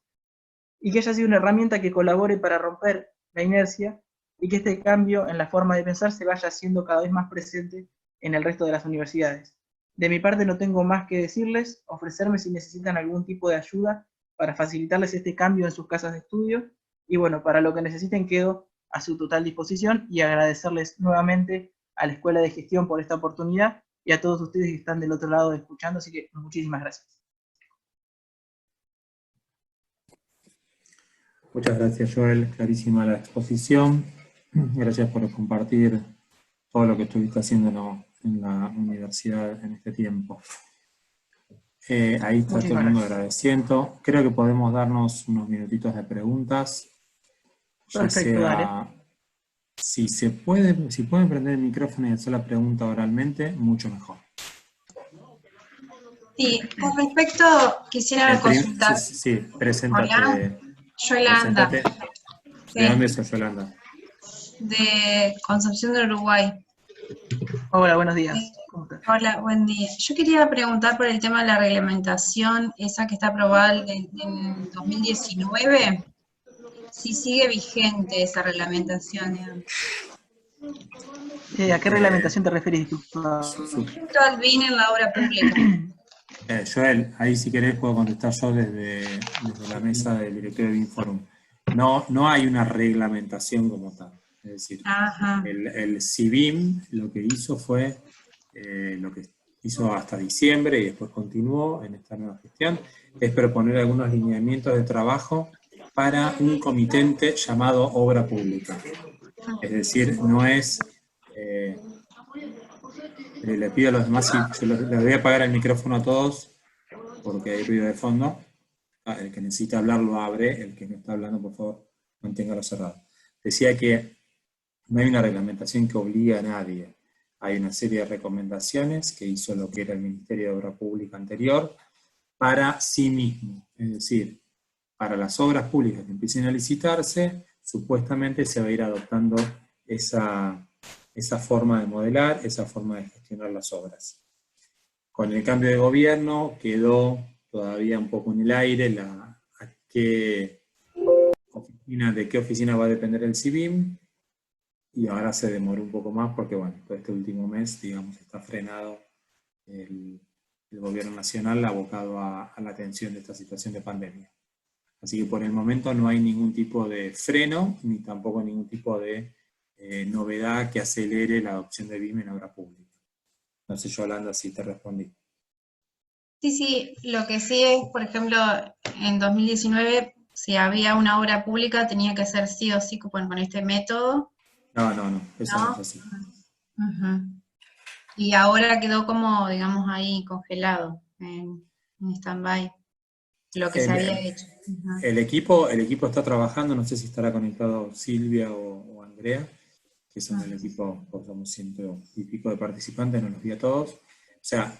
y que haya sido una herramienta que colabore para romper la inercia, y que este cambio en la forma de pensar se vaya haciendo cada vez más presente en el resto de las universidades. De mi parte no tengo más que decirles, ofrecerme si necesitan algún tipo de ayuda para facilitarles este cambio en sus casas de estudio, y bueno, para lo que necesiten quedo a su total disposición, y agradecerles nuevamente a la Escuela de Gestión por esta oportunidad, y a todos ustedes que están del otro lado escuchando, así que muchísimas gracias.
Muchas gracias, Joel, clarísima la exposición. Gracias por compartir todo lo que estuviste haciendo en la universidad en este tiempo. Ahí está todo el mundo agradeciendo. Creo que podemos darnos unos minutitos de preguntas.
Perfecto, dale.
Si pueden prender el micrófono y hacer la pregunta oralmente, mucho mejor.
Sí, con respecto, quisiera consultar.
Sí, preséntate.
Hola, Yolanda.
Sí. ¿De dónde sos, Yolanda?
De Concepción del Uruguay.
Hola, buenos días. ¿Cómo estás?
Hola, buen día. Yo quería preguntar por el tema de la reglamentación, esa que está aprobada en 2019, si sigue vigente esa reglamentación.
¿A qué reglamentación te referís?
Respecto al BIM en la obra pública.
Joel, ahí si querés puedo contestar yo desde la mesa del directorio de BIMforum. No hay una reglamentación como tal. Es decir,
Ajá.
el CIBIM lo que hizo fue lo que hizo hasta diciembre y después continuó en esta nueva gestión, es proponer algunos lineamientos de trabajo para un comitente llamado obra pública. Es decir, no es... le pido a los demás, yo les voy a apagar el micrófono a todos, porque hay ruido de fondo. El que necesita hablar lo abre, el que no está hablando, por favor, manténgalo cerrado. Decía que no hay una reglamentación que obligue a nadie. Hay una serie de recomendaciones que hizo lo que era el Ministerio de Obra Pública anterior para sí mismo. Es decir, para las obras públicas que empiecen a licitarse, supuestamente se va a ir adoptando esa forma de modelar, esa forma de gestionar las obras. Con el cambio de gobierno quedó todavía un poco en el aire de qué oficina va a depender el CIBIM, y ahora se demoró un poco más porque, bueno, todo este último mes, digamos, está frenado el gobierno nacional abocado a la atención de esta situación de pandemia. Así que por el momento no hay ningún tipo de freno, ni tampoco ningún tipo de novedad que acelere la adopción de BIM en obra pública. No sé, Yolanda, si te respondí.
Sí, lo que sí es, por ejemplo, en 2019, si había una obra pública, tenía que ser sí o sí con este método.
No, eso no es así.
Ujú. Y ahora quedó como, digamos, ahí congelado, en stand-by, lo que se había hecho. Ujú.
El equipo está trabajando, no sé si estará conectado Silvia o Andrea, que son el equipo, pues somos 100 y pico de participantes, no los vi a todos. O sea,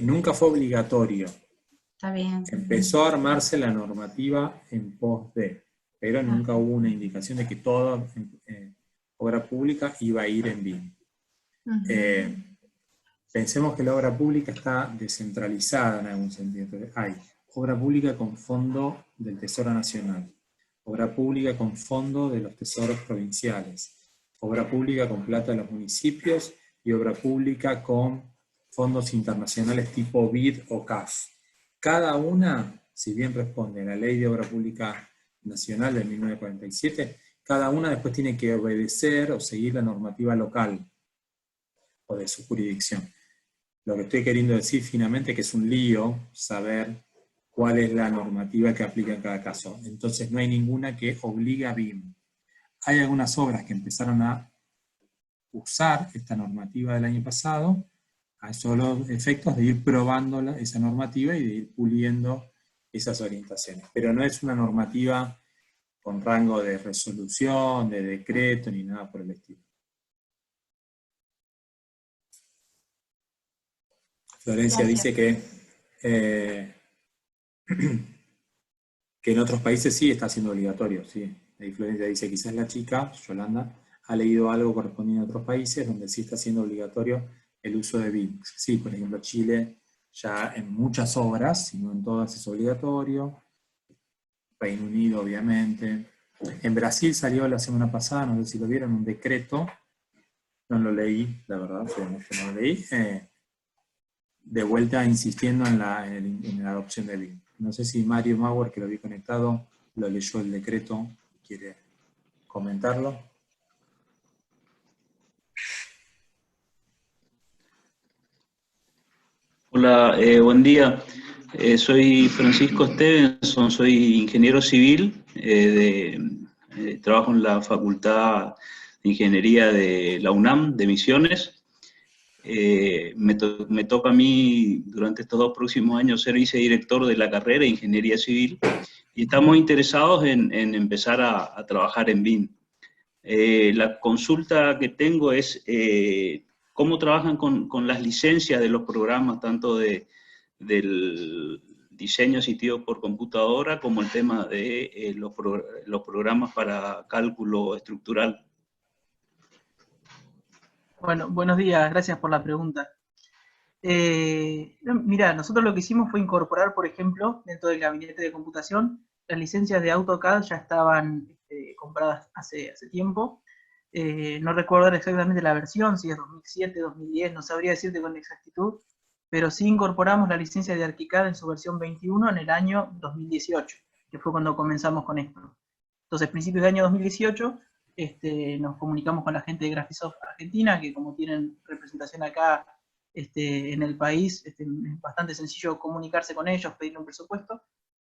nunca fue obligatorio.
Está bien.
Empezó a armarse la normativa en pos de, pero nunca hubo una indicación de que toda obra pública iba a ir en BIM. Pensemos que la obra pública está descentralizada en algún sentido. Entonces, hay obra pública con fondo del Tesoro Nacional, obra pública con fondo de los tesoros provinciales, obra pública con plata de los municipios y obra pública con fondos internacionales tipo BID o CAF. Cada una, si bien responde a la Ley de Obra Pública Nacional de 1947, cada una después tiene que obedecer o seguir la normativa local o de su jurisdicción. Lo que estoy queriendo decir finalmente es que es un lío saber cuál es la normativa que aplica en cada caso. Entonces no hay ninguna que obligue a BIM. Hay algunas obras que empezaron a usar esta normativa del año pasado a esos efectos de ir probando esa normativa y de ir puliendo esas orientaciones. Pero no es una normativa con rango de resolución, de decreto, ni nada por el estilo. Florencia dice que en otros países sí está siendo obligatorio, sí. Ahí Florencia dice, quizás la chica, Yolanda, ha leído algo correspondiente a otros países donde sí está siendo obligatorio el uso de BIM. Sí, por ejemplo, Chile ya en muchas obras, si no en todas es obligatorio. Reino Unido, obviamente. En Brasil salió la semana pasada, no sé si lo vieron, un decreto, no lo leí, la verdad, no lo leí, de vuelta insistiendo en la adopción de BIM. No sé si Mario Mauer, que lo vi conectado, lo leyó el decreto, quiere comentarlo.
Hola, buen día. Soy Francisco Stevenson, soy ingeniero civil, trabajo en la Facultad de Ingeniería de la UNAM de Misiones. Me toca a mí durante estos 2 próximos años ser vicedirector de la carrera de Ingeniería Civil y estamos interesados en empezar a trabajar en BIM. La consulta que tengo es cómo trabajan con las licencias de los programas, tanto del diseño asistido por computadora como el tema de los programas para cálculo estructural.
Bueno, buenos días, gracias por la pregunta. Mira, nosotros lo que hicimos fue incorporar, por ejemplo, dentro del gabinete de computación, las licencias de AutoCAD ya estaban compradas hace tiempo. No recuerdo exactamente la versión, si es 2007, 2010, no sabría decirte con exactitud, pero sí incorporamos la licencia de ArchiCAD en su versión 21 en el año 2018, que fue cuando comenzamos con esto. Entonces, principios de año 2018, nos comunicamos con la gente de Graphisoft Argentina, que como tienen representación acá en el país, es bastante sencillo comunicarse con ellos, pedir un presupuesto,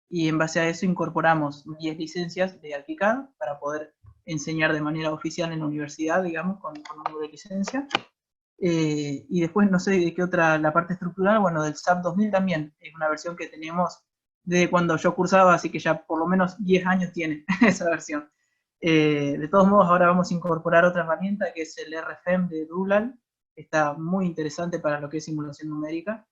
y en base a eso incorporamos 10 licencias de ArchiCAD para poder enseñar de manera oficial en la universidad, digamos, con un número de licencia. Y después, no sé de qué otra, la parte estructural, bueno, del SAP 2000 también, es una versión que tenemos desde cuando yo cursaba, así que ya por lo menos 10 años tiene esa versión. De todos modos, ahora vamos a incorporar otra herramienta que es el RFM de Doodle, está muy interesante para lo que es simulación numérica,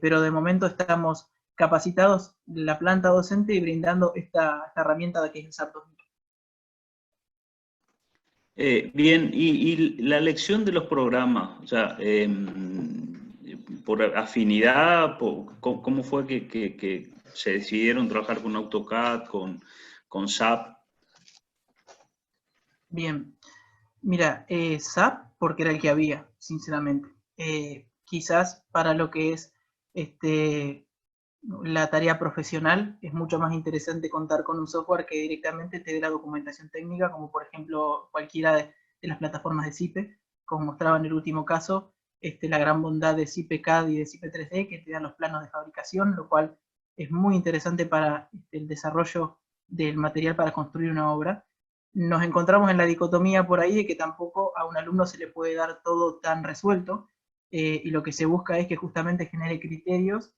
pero de momento estamos capacitados la planta docente y brindando esta herramienta que es el SAP 2000.
Bien, y la elección de los programas, o sea, por afinidad, ¿cómo fue que se decidieron trabajar con AutoCAD, con SAP?
Bien, mira, SAP porque era el que había, sinceramente. Quizás para lo que es la tarea profesional es mucho más interesante contar con un software que directamente te dé la documentación técnica, como por ejemplo cualquiera de las plataformas de CIPE, como mostraba en el último caso, la gran bondad de CIPE CAD y de CIPE 3D, que te dan los planos de fabricación, lo cual es muy interesante para el desarrollo del material para construir una obra. Nos encontramos en la dicotomía por ahí de que tampoco a un alumno se le puede dar todo tan resuelto, y lo que se busca es que justamente genere criterios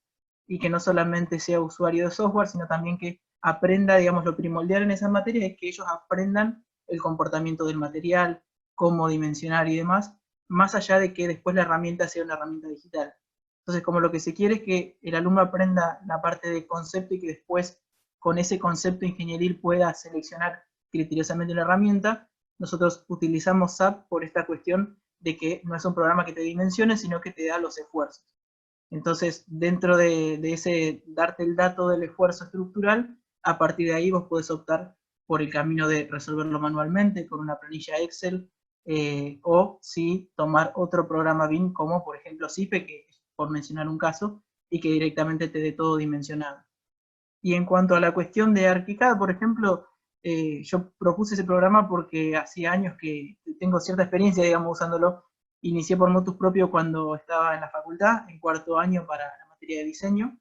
y que no solamente sea usuario de software, sino también que aprenda, digamos, lo primordial en esa materia es que ellos aprendan el comportamiento del material, cómo dimensionar y demás, más allá de que después la herramienta sea una herramienta digital. Entonces, como lo que se quiere es que el alumno aprenda la parte de concepto y que después con ese concepto ingenieril pueda seleccionar criteriosamente la herramienta, nosotros utilizamos SAP por esta cuestión de que no es un programa que te dimensione, sino que te da los esfuerzos. Entonces, dentro de ese darte el dato del esfuerzo estructural, a partir de ahí vos podés optar por el camino de resolverlo manualmente con una planilla Excel, o si tomar otro programa BIM como por ejemplo CIPE, que es por mencionar un caso, y que directamente te dé todo dimensionado. Y en cuanto a la cuestión de ArchiCAD, por ejemplo, yo propuse ese programa porque hacía años que tengo cierta experiencia, digamos, usándolo. Inicié por motus propio cuando estaba en la facultad, en cuarto año para la materia de diseño.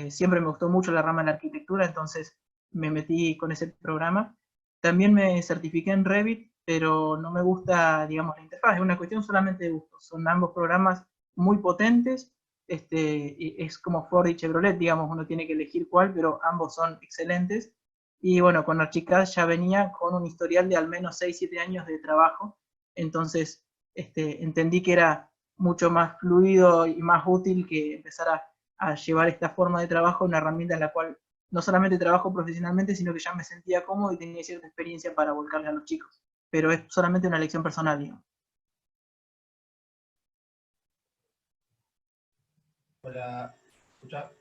Siempre me gustó mucho la rama de la arquitectura, entonces me metí con ese programa. También me certifiqué en Revit, pero no me gusta, digamos, la interfaz, es una cuestión solamente de gusto. Son ambos programas muy potentes, es como Ford y Chevrolet, digamos, uno tiene que elegir cuál, pero ambos son excelentes. Y bueno, con ArchiCAD ya venía con un historial de al menos 6-7 años de trabajo, entonces entendí que era mucho más fluido y más útil que empezar a llevar esta forma de trabajo, una herramienta en la cual no solamente trabajo profesionalmente, sino que ya me sentía cómodo y tenía cierta experiencia para volcarle a los chicos. Pero es solamente una elección personal, digamos.
Hola, ¿escucha?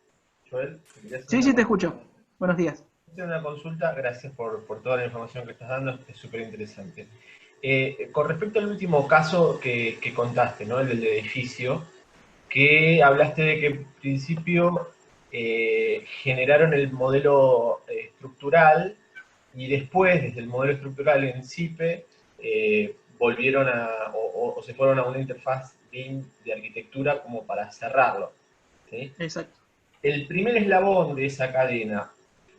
Joel,
Sí, te escucho. Buenos días.
Tengo una consulta, gracias por toda la información que estás dando, es súper interesante. Con respecto al último caso que contaste, ¿no? El del edificio, que hablaste de que en principio generaron el modelo estructural y después, desde el modelo estructural en CIPE, volvieron o se fueron a una interfaz BIM de arquitectura como para cerrarlo. ¿Sí?
Exacto.
El primer eslabón de esa cadena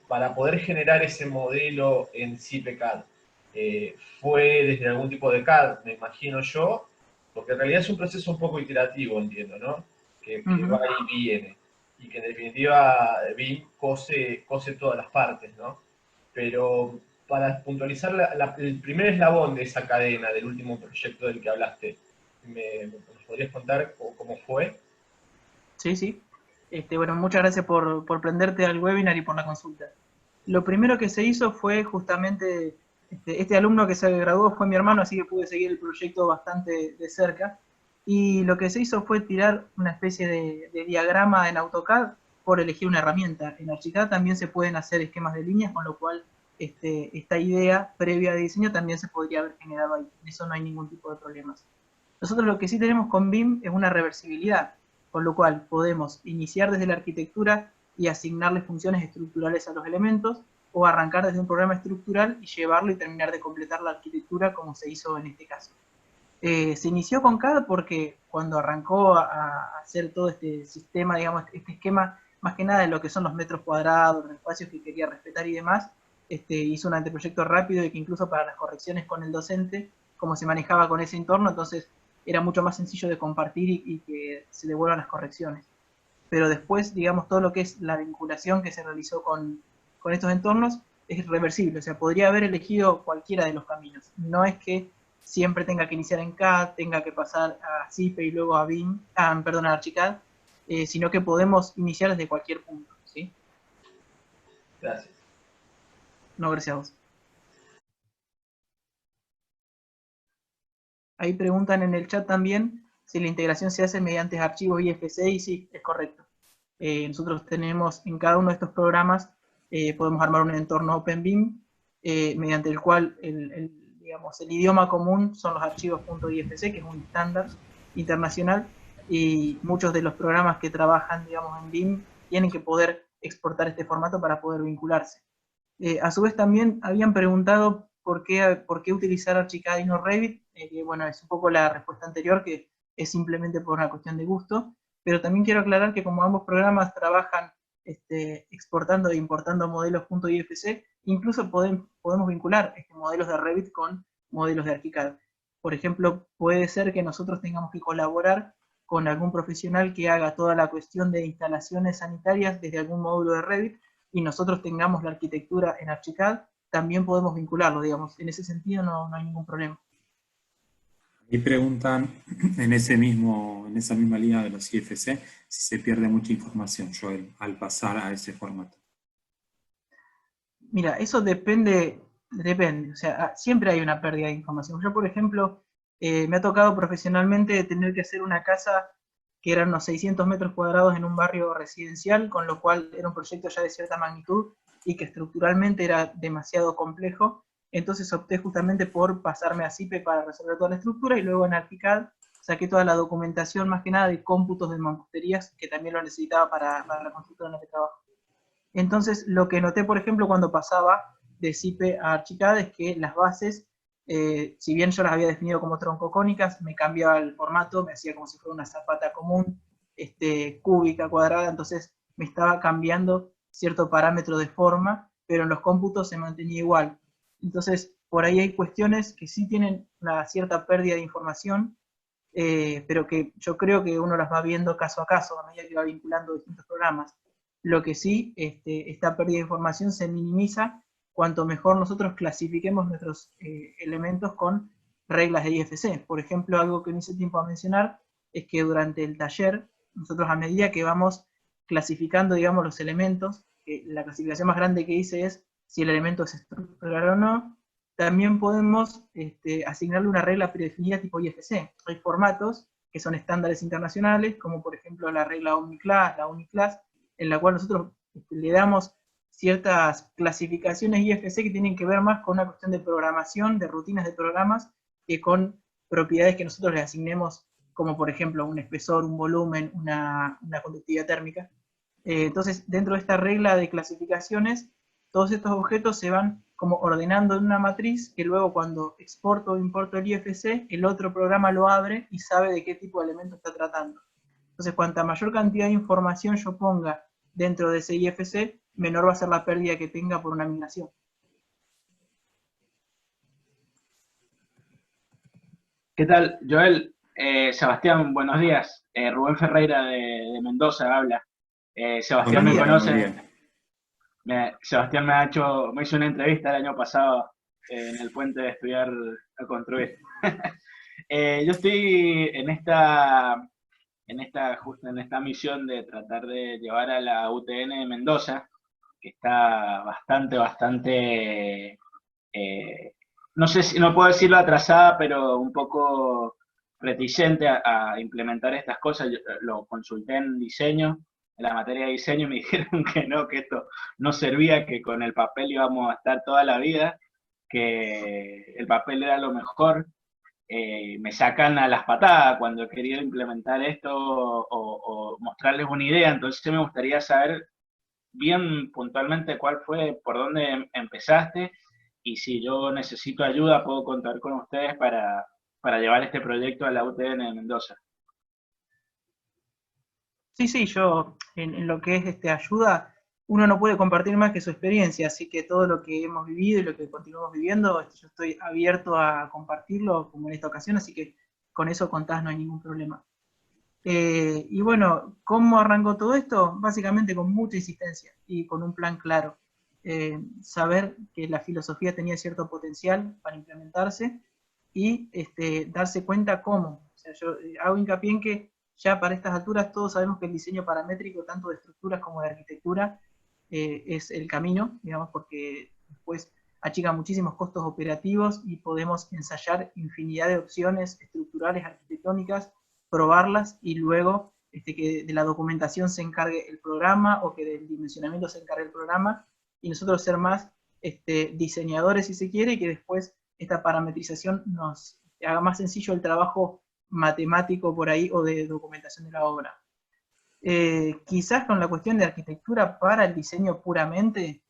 para poder generar ese modelo en CIPE CAD fue desde algún tipo de CAD, me imagino yo, porque en realidad es un proceso un poco iterativo, entiendo, ¿no? Que va y viene, y que en definitiva BIM cose todas las partes, ¿no? Pero para puntualizar el primer eslabón de esa cadena, del último proyecto del que hablaste, ¿me podrías contar cómo fue?
Sí. Bueno, muchas gracias por prenderte al webinar y por la consulta. Lo primero que se hizo fue justamente, este alumno que se graduó fue mi hermano, así que pude seguir el proyecto bastante de cerca. Y lo que se hizo fue tirar una especie de diagrama en AutoCAD por elegir una herramienta. En ArchiCAD también se pueden hacer esquemas de líneas, con lo cual esta idea previa de diseño también se podría haber generado ahí. En eso no hay ningún tipo de problemas. Nosotros lo que sí tenemos con BIM es una reversibilidad. con lo cual podemos iniciar desde la arquitectura y asignarle funciones estructurales a los elementos, o arrancar desde un programa estructural y llevarlo y terminar de completar la arquitectura como se hizo en este caso. Se inició con CAD porque cuando arrancó a hacer todo este sistema, digamos, este esquema, más que nada de lo que son los metros cuadrados, los espacios que quería respetar y demás, hizo un anteproyecto rápido y que incluso para las correcciones con el docente, como se manejaba con ese entorno, entonces era mucho más sencillo de compartir y que se devuelvan las correcciones. Pero después, digamos, todo lo que es la vinculación que se realizó con estos entornos es reversible, o sea, podría haber elegido cualquiera de los caminos. No es que siempre tenga que iniciar en CAD, tenga que pasar a CIPE y luego a BIM, perdón, a Archicad, sino que podemos iniciar desde cualquier punto, ¿sí?
Gracias.
No, gracias a vos. Ahí preguntan en el chat también si la integración se hace mediante archivos IFC, y sí, es correcto. Nosotros tenemos en cada uno de estos programas, podemos armar un entorno OpenBIM, mediante el cual digamos, el idioma común son los archivos .ifc, que es un estándar internacional, y muchos de los programas que trabajan, digamos, en BIM tienen que poder exportar este formato para poder vincularse. A su vez también habían preguntado por qué utilizar Archicad y no Revit, que bueno, es un poco la respuesta anterior, que es simplemente por una cuestión de gusto, pero también quiero aclarar que como ambos programas trabajan exportando e importando modelos .ifc, incluso podemos vincular modelos de Revit con modelos de Archicad. Por ejemplo, puede ser que nosotros tengamos que colaborar con algún profesional que haga toda la cuestión de instalaciones sanitarias desde algún módulo de Revit, y nosotros tengamos la arquitectura en Archicad, también podemos vincularlo, digamos. En ese sentido no hay ningún problema.
Y preguntan en esa misma línea de los IFC si se pierde mucha información, Joel, al pasar a ese formato.
Mira, eso depende, o sea, siempre hay una pérdida de información. Yo, por ejemplo, me ha tocado profesionalmente tener que hacer una casa que eran unos 600 metros cuadrados en un barrio residencial, con lo cual era un proyecto ya de cierta magnitud y que estructuralmente era demasiado complejo. Entonces opté justamente por pasarme a CIPE para resolver toda la estructura, y luego en Archicad saqué toda la documentación, más que nada de cómputos de mamposterías, que también lo necesitaba para la constructora en la que trabajo. Entonces, lo que noté, por ejemplo, cuando pasaba de CIPE a Archicad es que las bases, si bien yo las había definido como troncocónicas, me cambiaba el formato, me hacía como si fuera una zapata común, cúbica, cuadrada, entonces me estaba cambiando cierto parámetro de forma, pero en los cómputos se mantenía igual. Entonces, por ahí hay cuestiones que sí tienen una cierta pérdida de información, pero que yo creo que uno las va viendo caso a caso, a medida que va vinculando distintos programas. Lo que sí, esta pérdida de información se minimiza cuanto mejor nosotros clasifiquemos nuestros elementos con reglas de IFC. Por ejemplo, algo que no hice tiempo a mencionar es que durante el taller, nosotros a medida que vamos clasificando, digamos, los elementos, la clasificación más grande que hice es si el elemento es estructural o no, también podemos asignarle una regla predefinida tipo IFC. Hay formatos que son estándares internacionales, como por ejemplo la regla Omniclass, la Uniclass, en la cual nosotros le damos ciertas clasificaciones IFC que tienen que ver más con una cuestión de programación, de rutinas de programas, que con propiedades que nosotros le asignemos, como por ejemplo un espesor, un volumen, una conductividad térmica. Entonces, dentro de esta regla de clasificaciones, todos estos objetos se van como ordenando en una matriz, que luego cuando exporto o importo el IFC, el otro programa lo abre y sabe de qué tipo de elemento está tratando. Entonces, cuanta mayor cantidad de información yo ponga dentro de ese IFC, menor va a ser la pérdida que tenga por una migración.
¿Qué tal, Joel? Sebastián, buenos días. Rubén Ferreira de Mendoza habla. Sebastián me conoce. Sebastián me hizo una entrevista el año pasado en el puente de Estudiar a Construir. Yo estoy justo en esta misión de tratar de llevar a la UTN de Mendoza, que está bastante, no sé si, no puedo decirlo atrasada, pero un poco reticente a implementar estas cosas. Yo lo consulté en diseño, en la materia de diseño, y me dijeron que no, que esto no servía, que con el papel íbamos a estar toda la vida, que el papel era lo mejor. me sacan a las patadas cuando he querido implementar esto o mostrarles una idea. Entonces me gustaría saber bien puntualmente cuál fue, por dónde empezaste, y si yo necesito ayuda, puedo contar con ustedes para llevar este proyecto a la UTN de Mendoza.
Sí, yo en lo que es ayuda, uno no puede compartir más que su experiencia, así que todo lo que hemos vivido y lo que continuamos viviendo, yo estoy abierto a compartirlo, como en esta ocasión, así que con eso contás, no hay ningún problema. Y bueno, ¿cómo arrancó todo esto? Básicamente con mucha insistencia y con un plan claro. Saber que la filosofía tenía cierto potencial para implementarse y darse cuenta cómo. O sea, yo hago hincapié en que ya para estas alturas todos sabemos que el diseño paramétrico, tanto de estructuras como de arquitectura, es el camino, digamos, porque después achica muchísimos costos operativos y podemos ensayar infinidad de opciones estructurales, arquitectónicas, probarlas y luego que de la documentación se encargue el programa o que del dimensionamiento se encargue el programa y nosotros ser más diseñadores si se quiere y que después esta parametrización nos haga más sencillo el trabajo matemático por ahí o de documentación de la obra. Quizás con la cuestión de arquitectura para el diseño puramente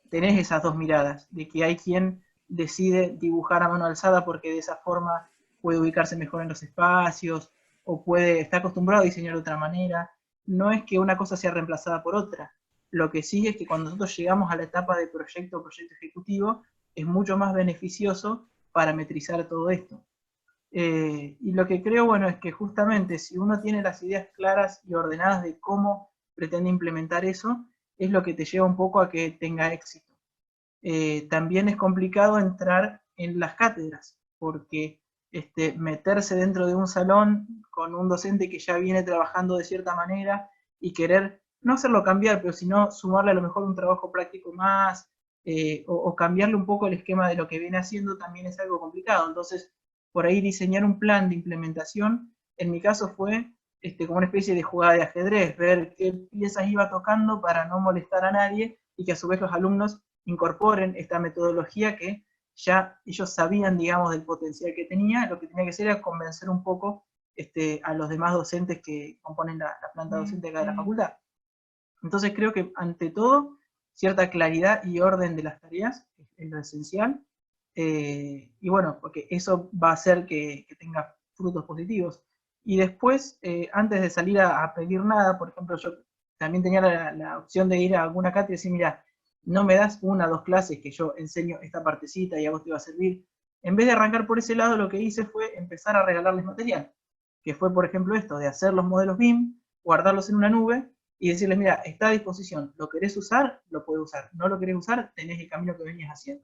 tenés esas dos miradas, de que hay quien decide dibujar a mano alzada porque de esa forma puede ubicarse mejor en los espacios o está acostumbrado a diseñar de otra manera. No es que una cosa sea reemplazada por otra. Lo que sí es que cuando nosotros llegamos a la etapa de proyecto ejecutivo, es mucho más beneficioso parametrizar todo esto. Y lo que creo, bueno, es que justamente si uno tiene las ideas claras y ordenadas de cómo pretende implementar eso, es lo que te lleva un poco a que tenga éxito. También es complicado entrar en las cátedras, porque meterse dentro de un salón con un docente que ya viene trabajando de cierta manera y querer, no hacerlo cambiar, pero sino sumarle a lo mejor un trabajo práctico más, o cambiarle un poco el esquema de lo que viene haciendo también es algo complicado. Entonces, por ahí diseñar un plan de implementación, en mi caso fue como una especie de jugada de ajedrez, ver qué piezas iba tocando para no molestar a nadie y que a su vez los alumnos incorporen esta metodología que ya ellos sabían, digamos, del potencial que tenía. Lo que tenía que hacer era convencer un poco a los demás docentes que componen la planta docente acá de la facultad. Entonces creo que ante todo, cierta claridad y orden de las tareas es lo esencial, y bueno, porque eso va a hacer que tenga frutos positivos. Y después, antes de salir a pedir nada, por ejemplo, yo también tenía la opción de ir a alguna cátedra y decir, mira, no me das 1 o 2 clases que yo enseño esta partecita y a vos te va a servir. En vez de arrancar por ese lado, lo que hice fue empezar a regalarles material, que fue, por ejemplo, esto de hacer los modelos BIM, guardarlos en una nube y decirles, mira, está a disposición, lo querés usar, lo podés usar, no lo querés usar, tenés el camino que venías haciendo.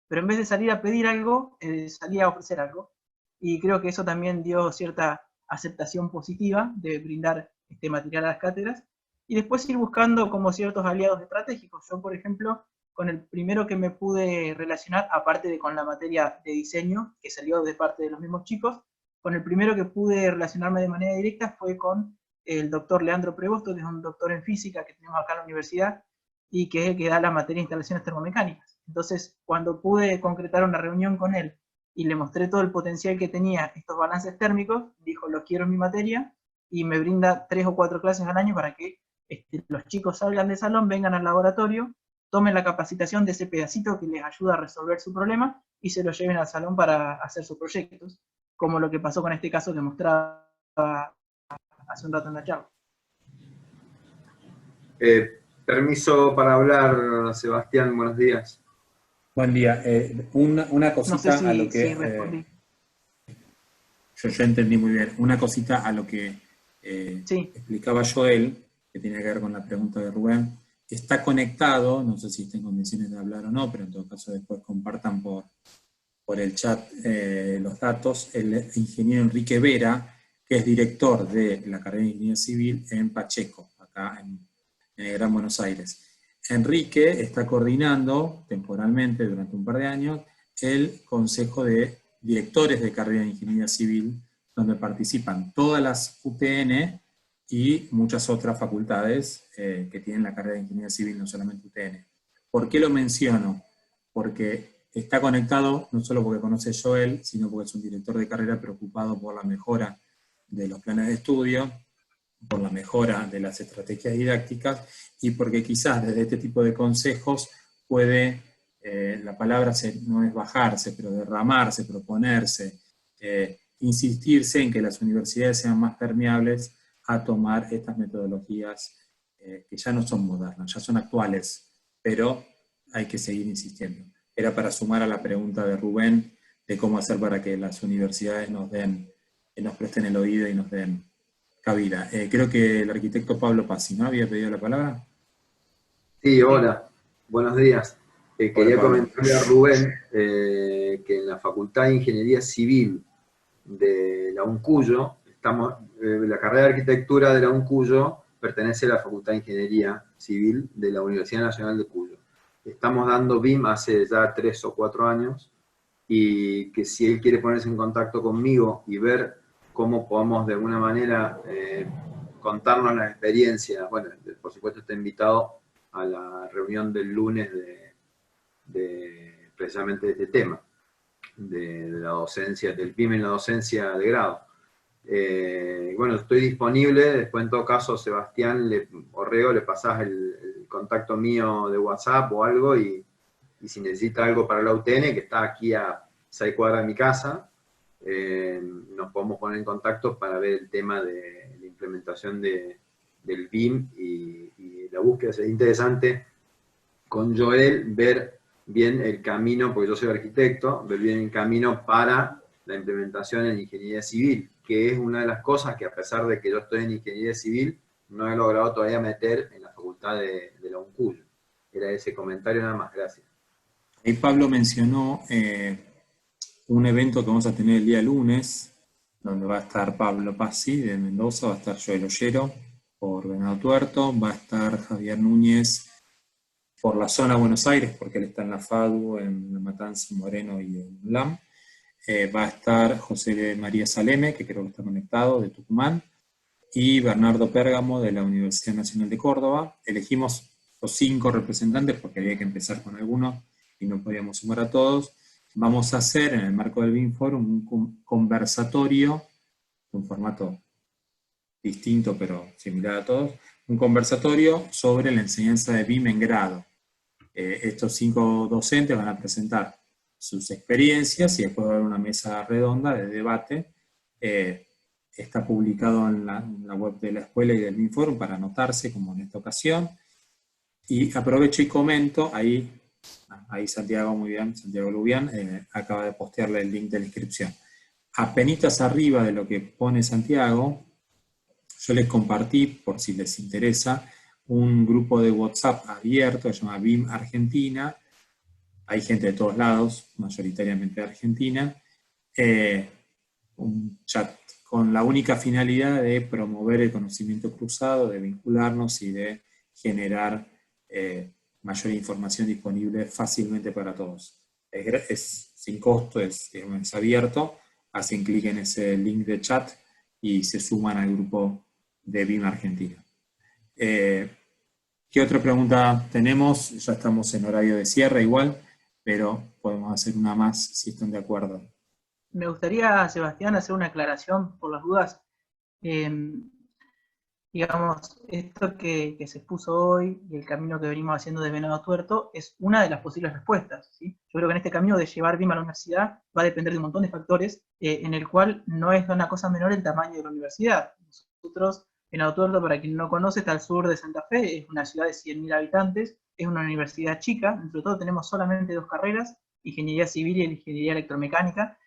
Pero en vez de salir a pedir algo, salía a ofrecer algo. Y creo que eso también dio cierta aceptación positiva de brindar este material a las cátedras. Y después ir buscando como ciertos aliados estratégicos. Yo, por ejemplo, con el primero que me pude relacionar, aparte de con la materia de diseño, que salió de parte de los mismos chicos, con el primero que pude relacionarme de manera directa fue con el doctor Leandro Prevosto, que es un doctor en física que tenemos acá en la universidad, y que es el que da la materia de instalaciones termomecánicas. Entonces, cuando pude concretar una reunión con él y le mostré todo el potencial que tenía estos balances térmicos, dijo, lo quiero en mi materia, y me brinda 3 o 4 clases al año para que los chicos salgan del salón, vengan al laboratorio, tomen la capacitación de ese pedacito que les ayuda a resolver su problema, y se lo lleven al salón para hacer sus proyectos, como lo que pasó con este caso que mostraba hace un rato en la charla.
Permiso para hablar, Sebastián, buenos días.
Buen día. Una cosita
no sé si,
a lo que...
si respondí.
Yo entendí muy bien. Una cosita a lo que
Sí.
explicaba Joel, que tiene que ver con la pregunta de Rubén. Está conectado, no sé si está en condiciones de hablar o no, pero en todo caso después compartan por el chat los datos, el ingeniero Enrique Vera, que es director de la carrera de Ingeniería Civil en Pacheco, acá en el Gran Buenos Aires. Enrique está coordinando temporalmente durante un par de años el Consejo de Directores de Carrera de Ingeniería Civil, donde participan todas las UTN y muchas otras facultades que tienen la carrera de Ingeniería Civil, no solamente UTN. ¿Por qué lo menciono? Porque está conectado no solo porque conoce a Joel, sino porque es un director de carrera preocupado por la mejora de los planes de estudio, por la mejora de las estrategias didácticas, y porque quizás desde este tipo de consejos puede, la palabra no es bajarse, pero derramarse, proponerse, insistirse en que las universidades sean más permeables a tomar estas metodologías que ya no son modernas, ya son actuales, pero hay que seguir insistiendo. Era para sumar a la pregunta de Rubén de cómo hacer para que las universidades nos presten el oído y nos den cabida. Creo que el arquitecto Pablo Pazzi, ¿no? ¿Había pedido la palabra?
Sí, hola, buenos días. Quería
Pablo.
comentarle a Rubén que en la Facultad de Ingeniería Civil de la UNCUYO, la carrera de arquitectura de la UNCUYO pertenece a la Facultad de Ingeniería Civil de la Universidad Nacional de Cuyo. Estamos dando BIM hace ya 3 o 4 años, y que si él quiere ponerse en contacto conmigo y ver cómo podamos de alguna manera contarnos las experiencias, bueno, por supuesto está invitado a la reunión del lunes precisamente de este tema, de la docencia, del BIM en la docencia de grado. Bueno, estoy disponible, después en todo caso Sebastián Orrego le pasás el contacto mío de WhatsApp o algo, y si necesita algo para la UTN, que está aquí a 6 cuadras de mi casa, nos podemos poner en contacto para ver el tema de la implementación del BIM y la búsqueda. Sería interesante con Joel ver bien el camino, porque yo soy arquitecto, ver bien el camino para la implementación en ingeniería civil, que es una de las cosas que, a pesar de que yo estoy en ingeniería civil, no he logrado todavía meter en la facultad de la UNCUYO. Era ese comentario nada más, gracias.
Y Pablo mencionó un evento que vamos a tener el día lunes, donde va a estar Pablo Pazzi de Mendoza, va a estar Joel Ollero por Venado Tuerto, va a estar Javier Núñez por la zona de Buenos Aires, porque él está en la FADU, en La Matanza, Moreno y en UNLAM. Va a estar José María Saleme, que creo que está conectado, de Tucumán, y Bernardo Pérgamo, de la Universidad Nacional de Córdoba. Elegimos los 5 representantes porque había que empezar con algunos y no podíamos sumar a todos. Vamos a hacer, en el marco del BIM Forum, un conversatorio, un formato distinto pero similar a todos, un conversatorio sobre la enseñanza de BIM en grado. Estos 5 docentes van a presentar sus experiencias y después va a haber una mesa redonda de debate. Está publicado en la web de la escuela y del BIM Forum para anotarse, como en esta ocasión. Y aprovecho y comento, ahí Santiago, muy bien, Santiago Lubián, acaba de postearle el link de la inscripción. Apenitas arriba de lo que pone Santiago, yo les compartí, por si les interesa, un grupo de WhatsApp abierto que se llama BIM Argentina. Hay gente de todos lados, mayoritariamente de Argentina. Un chat con la única finalidad de promover el conocimiento cruzado, de vincularnos y de generar mayor información disponible fácilmente para todos. Es sin costo, es abierto. Hacen clic en ese link de chat y se suman al grupo de BIM Argentina. ¿Qué otra pregunta tenemos? Ya estamos en horario de cierre igual, pero podemos hacer una más si están de acuerdo.
Me gustaría, Sebastián, hacer una aclaración por las dudas. Digamos, esto que se expuso hoy y el camino que venimos haciendo de Venado Tuerto es una de las posibles respuestas, ¿sí? Yo creo que en este camino de llevar BIM a la universidad va a depender de un montón de factores, en el cual no es una cosa menor el tamaño de la universidad. Nosotros, Venado Tuerto, para quien no conoce, está al sur de Santa Fe, es una ciudad de 100.000 habitantes, es una universidad chica, entre todo tenemos solamente 2 carreras, ingeniería civil y ingeniería electromecánica,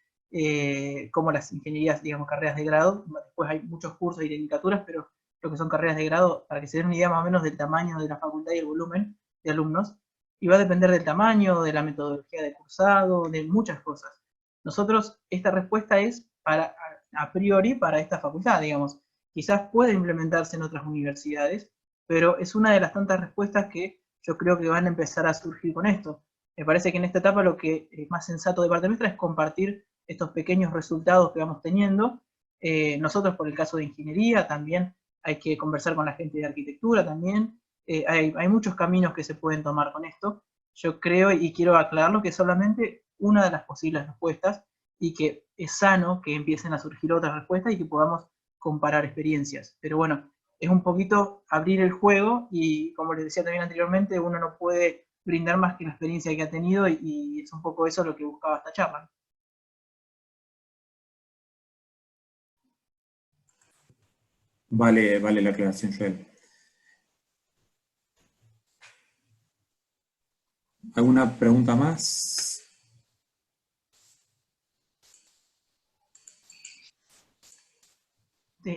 como las ingenierías, digamos, carreras de grado. Después hay muchos cursos y tecnicaturas, pero lo que son carreras de grado, para que se den una idea más o menos del tamaño de la facultad y el volumen de alumnos, y va a depender del tamaño, de la metodología de cursado, de muchas cosas. Nosotros, esta respuesta es a priori para esta facultad, digamos. Quizás puede implementarse en otras universidades, pero es una de las tantas respuestas que yo creo que van a empezar a surgir con esto. Me parece que en esta etapa lo que es más sensato de parte nuestra es compartir estos pequeños resultados que vamos teniendo. Nosotros, por el caso de ingeniería, también hay que conversar con la gente de arquitectura también. Hay muchos caminos que se pueden tomar con esto, yo creo y quiero aclararlo que es solamente una de las posibles respuestas y que es sano que empiecen a surgir otras respuestas y que podamos comparar experiencias. Pero bueno, es un poquito abrir el juego y como les decía también anteriormente, uno no puede brindar más que la experiencia que ha tenido y es un poco eso lo que buscaba esta charla.
Vale la aclaración, Joel. ¿Alguna pregunta más?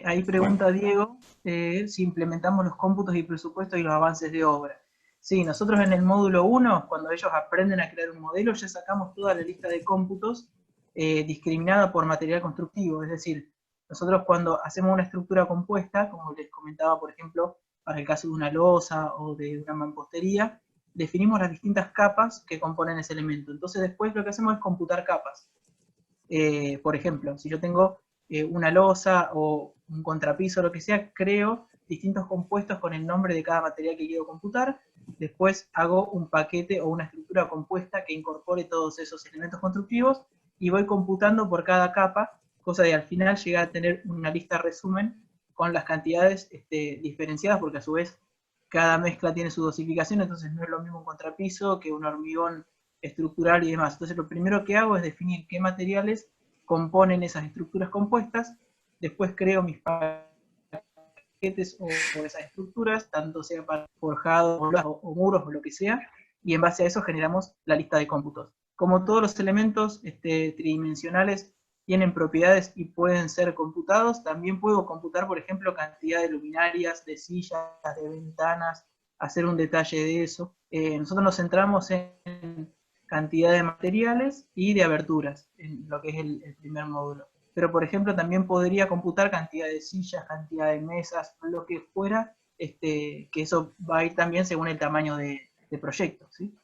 Ahí pregunta Diego si implementamos los cómputos y presupuestos y los avances de obra. Sí, nosotros en el módulo 1, cuando ellos aprenden a crear un modelo, ya sacamos toda la lista de cómputos discriminada por material constructivo. Es decir, nosotros cuando hacemos una estructura compuesta, como les comentaba, por ejemplo, para el caso de una losa o de una mampostería, definimos las distintas capas que componen ese elemento. Entonces después lo que hacemos es computar capas. Por ejemplo, si yo tengo una losa o un contrapiso o lo que sea, creo distintos compuestos con el nombre de cada material que quiero computar, después hago un paquete o una estructura compuesta que incorpore todos esos elementos constructivos y voy computando por cada capa, cosa de al final llegar a tener una lista resumen con las cantidades diferenciadas, porque a su vez cada mezcla tiene su dosificación, entonces no es lo mismo un contrapiso que un hormigón estructural y demás. Entonces lo primero que hago es definir qué materiales componen esas estructuras compuestas, después creo mis paquetes o esas estructuras, tanto sea para forjado o muros o lo que sea, y en base a eso generamos la lista de cómputos. Como todos los elementos tridimensionales tienen propiedades y pueden ser computados, también puedo computar, por ejemplo, cantidad de luminarias, de sillas, de ventanas, hacer un detalle de eso. Nosotros nos centramos en cantidad de materiales y de aberturas, en lo que es el primer módulo. Pero, por ejemplo, también podría computar cantidad de sillas, cantidad de mesas, lo que fuera, que eso va a ir también según el tamaño de proyecto, ¿sí?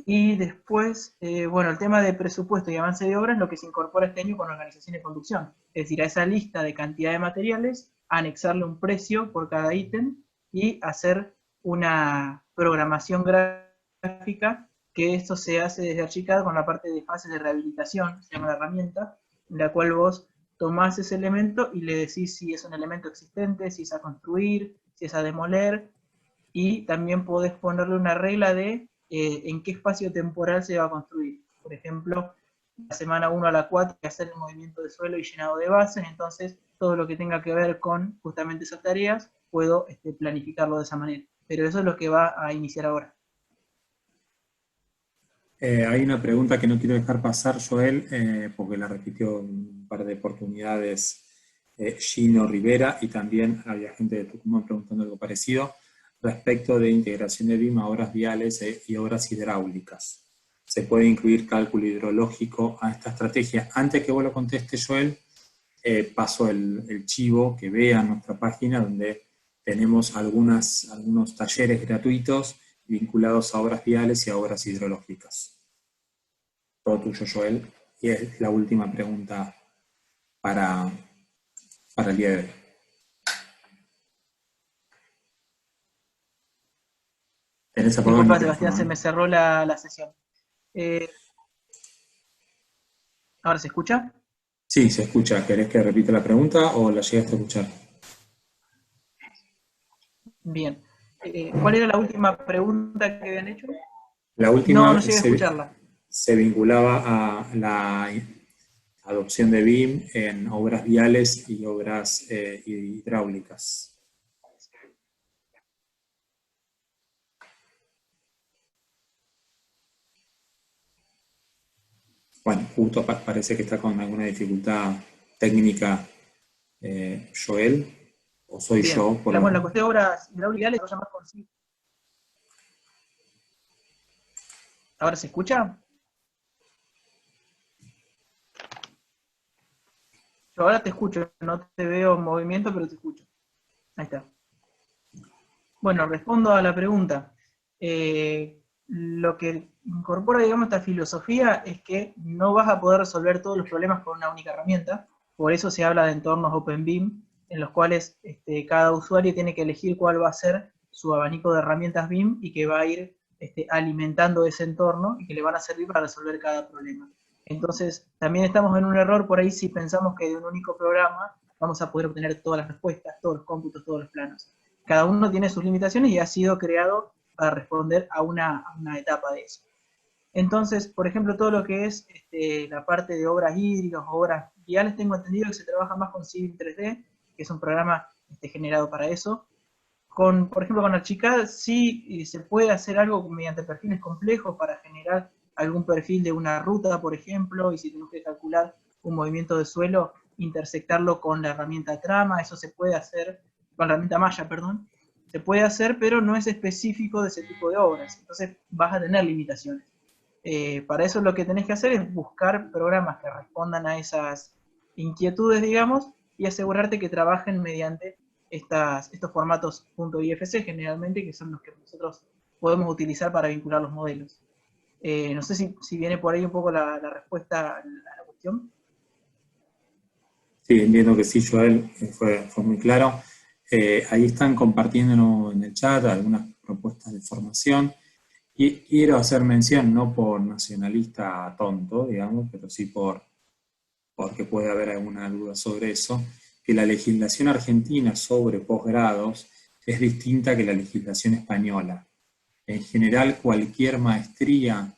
Y después, bueno, el tema de presupuesto y avance de obra es lo que se incorpora este año con organización y conducción. Es decir, a esa lista de cantidad de materiales, anexarle un precio por cada ítem y hacer una programación gráfica, que esto se hace desde Archicad con la parte de fases de rehabilitación, se llama la herramienta, en la cual vos tomás ese elemento y le decís si es un elemento existente, si es a construir, si es a demoler, y también podés ponerle una regla de en qué espacio temporal se va a construir. Por ejemplo, la semana 1 a la 4 hay que hacer el movimiento de suelo y llenado de bases, entonces todo lo que tenga que ver con justamente esas tareas, puedo planificarlo de esa manera. Pero eso es lo que va a iniciar ahora.
Hay una pregunta que no quiero dejar pasar, Joel, porque la repitió un par de oportunidades Gino Rivera, y también había gente de Tucumán preguntando algo parecido, respecto de integración de BIM a obras viales y obras hidráulicas. ¿Se puede incluir cálculo hidrológico a esta estrategia? Antes que vos lo contestes, Joel, paso el chivo, que vean nuestra página donde tenemos algunos talleres gratuitos vinculados a obras viales y a obras hidrológicas. Todo tuyo, Joel. Y es la última pregunta para el día de hoy.
Disculpa, Sebastián, se me cerró la sesión. ¿Ahora se escucha?
Sí, se escucha. ¿Querés que repita la pregunta o la llegaste a escuchar?
Bien. ¿Cuál era la última pregunta que habían hecho?
La última
no llegué a escucharla.
Se vinculaba a la adopción de BIM en obras viales y obras hidráulicas. Bueno, justo parece que está con alguna dificultad técnica Joel, o soy
Bien.
yo.
Bueno, la cuestión de obras hidráulicas lo llamamos consigo. ¿Ahora se escucha? Yo ahora te escucho, no te veo en movimiento, pero te escucho. Ahí está. Bueno, respondo a la pregunta. Lo que incorpora, digamos, esta filosofía es que no vas a poder resolver todos los problemas con una única herramienta. Por eso se habla de entornos OpenBIM, en los cuales cada usuario tiene que elegir cuál va a ser su abanico de herramientas BIM y que va a ir alimentando ese entorno y que le van a servir para resolver cada problema. Entonces, también estamos en un error por ahí si pensamos que de un único programa vamos a poder obtener todas las respuestas, todos los cómputos, todos los planos. Cada uno tiene sus limitaciones y ha sido creado para responder a una etapa de eso. Entonces, por ejemplo, todo lo que es la parte de obras hídricas, obras viales, tengo entendido que se trabaja más con Civil 3D, que es un programa generado para eso. Por ejemplo, con Archicad sí se puede hacer algo mediante perfiles complejos para generar algún perfil de una ruta, por ejemplo, y si tenemos que calcular un movimiento de suelo, intersectarlo con la herramienta trama, eso se puede hacer, con la herramienta malla, perdón, se puede hacer, pero no es específico de ese tipo de obras, entonces vas a tener limitaciones. Para eso lo que tenés que hacer es buscar programas que respondan a esas inquietudes, digamos, y asegurarte que trabajen mediante estos formatos .ifc generalmente, que son los que nosotros podemos utilizar para vincular los modelos. No sé si viene por ahí un poco la respuesta a la cuestión.
Sí, entiendo que sí, Joel, fue muy claro. Ahí están compartiéndonos en el chat algunas propuestas de formación. Y quiero hacer mención, no por nacionalista tonto, digamos, pero sí porque puede haber alguna duda sobre eso, que la legislación argentina sobre posgrados es distinta que la legislación española. En general, cualquier maestría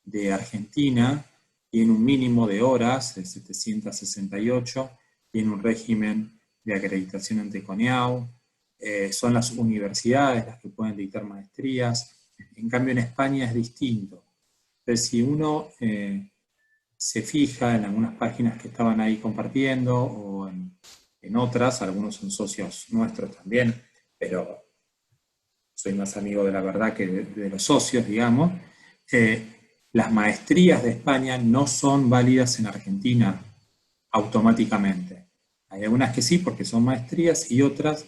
de Argentina tiene un mínimo de horas, de 768, tiene un régimen de acreditación ante CONEAU, son las universidades las que pueden dictar maestrías. En cambio, en España es distinto. Entonces, si uno se fija en algunas páginas que estaban ahí compartiendo, o en otras, algunos son socios nuestros también, pero soy más amigo de la verdad que de los socios, digamos, las maestrías de España no son válidas en Argentina automáticamente. Hay algunas que sí, porque son maestrías, y otras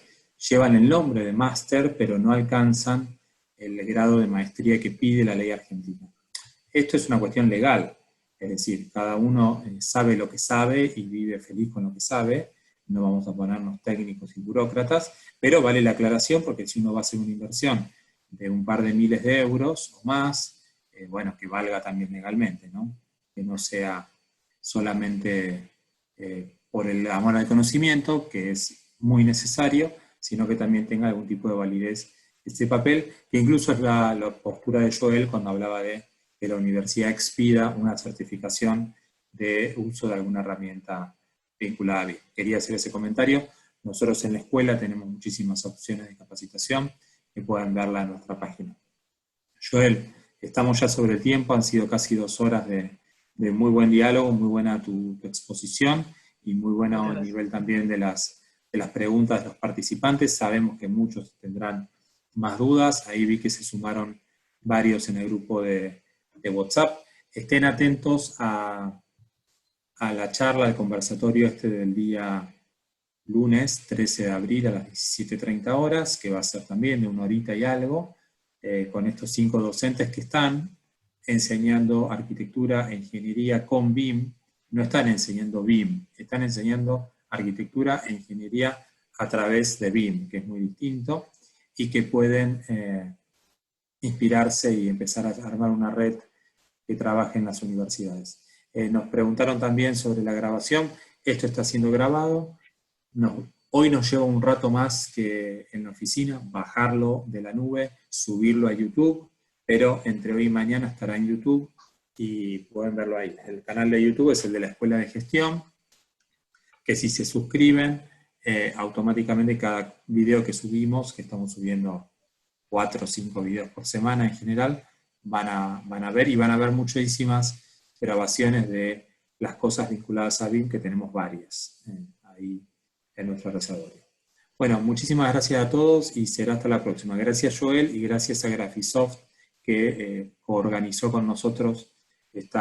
llevan el nombre de máster, pero no alcanzan el grado de maestría que pide la ley argentina. Esto es una cuestión legal, es decir, cada uno sabe lo que sabe y vive feliz con lo que sabe, no vamos a ponernos técnicos y burócratas, pero vale la aclaración porque si uno va a hacer una inversión de un par de miles de euros o más, bueno, que valga también legalmente, ¿no? Que no sea solamente por el amor al conocimiento, que es muy necesario, sino que también tenga algún tipo de validez este papel, que incluso es la postura de Joel cuando hablaba de que la universidad expida una certificación de uso de alguna herramienta vinculada a BIM. Quería hacer ese comentario. Nosotros en la escuela tenemos muchísimas opciones de capacitación que pueden verla en nuestra página. Joel, estamos ya sobre el tiempo, han sido casi 2 horas de muy buen diálogo, muy buena tu exposición y muy bueno el nivel también de las preguntas de los participantes. Sabemos que muchos tendrán más dudas, ahí vi que se sumaron varios en el grupo de WhatsApp. Estén atentos a la charla, al conversatorio del día lunes 13 de abril a las 17:30 horas, que va a ser también de 1 horita y algo, con estos 5 docentes que están enseñando arquitectura e ingeniería con BIM. No están enseñando BIM, están enseñando arquitectura e ingeniería a través de BIM, que es muy distinto, y que pueden inspirarse y empezar a armar una red que trabaje en las universidades. Nos preguntaron también sobre la grabación. Esto está siendo grabado. Hoy nos lleva un rato más que en la oficina, bajarlo de la nube, subirlo a YouTube, pero entre hoy y mañana estará en YouTube y pueden verlo ahí. El canal de YouTube es el de la Escuela de Gestión, que si se suscriben, automáticamente cada video que subimos, que estamos subiendo 4 o 5 videos por semana en general, van a ver, y van a ver muchísimas grabaciones de las cosas vinculadas a BIM, que tenemos varias ahí en nuestro reservorio. Bueno, muchísimas gracias a todos y será hasta la próxima. Gracias Joel y gracias a Graphisoft que organizó con nosotros esta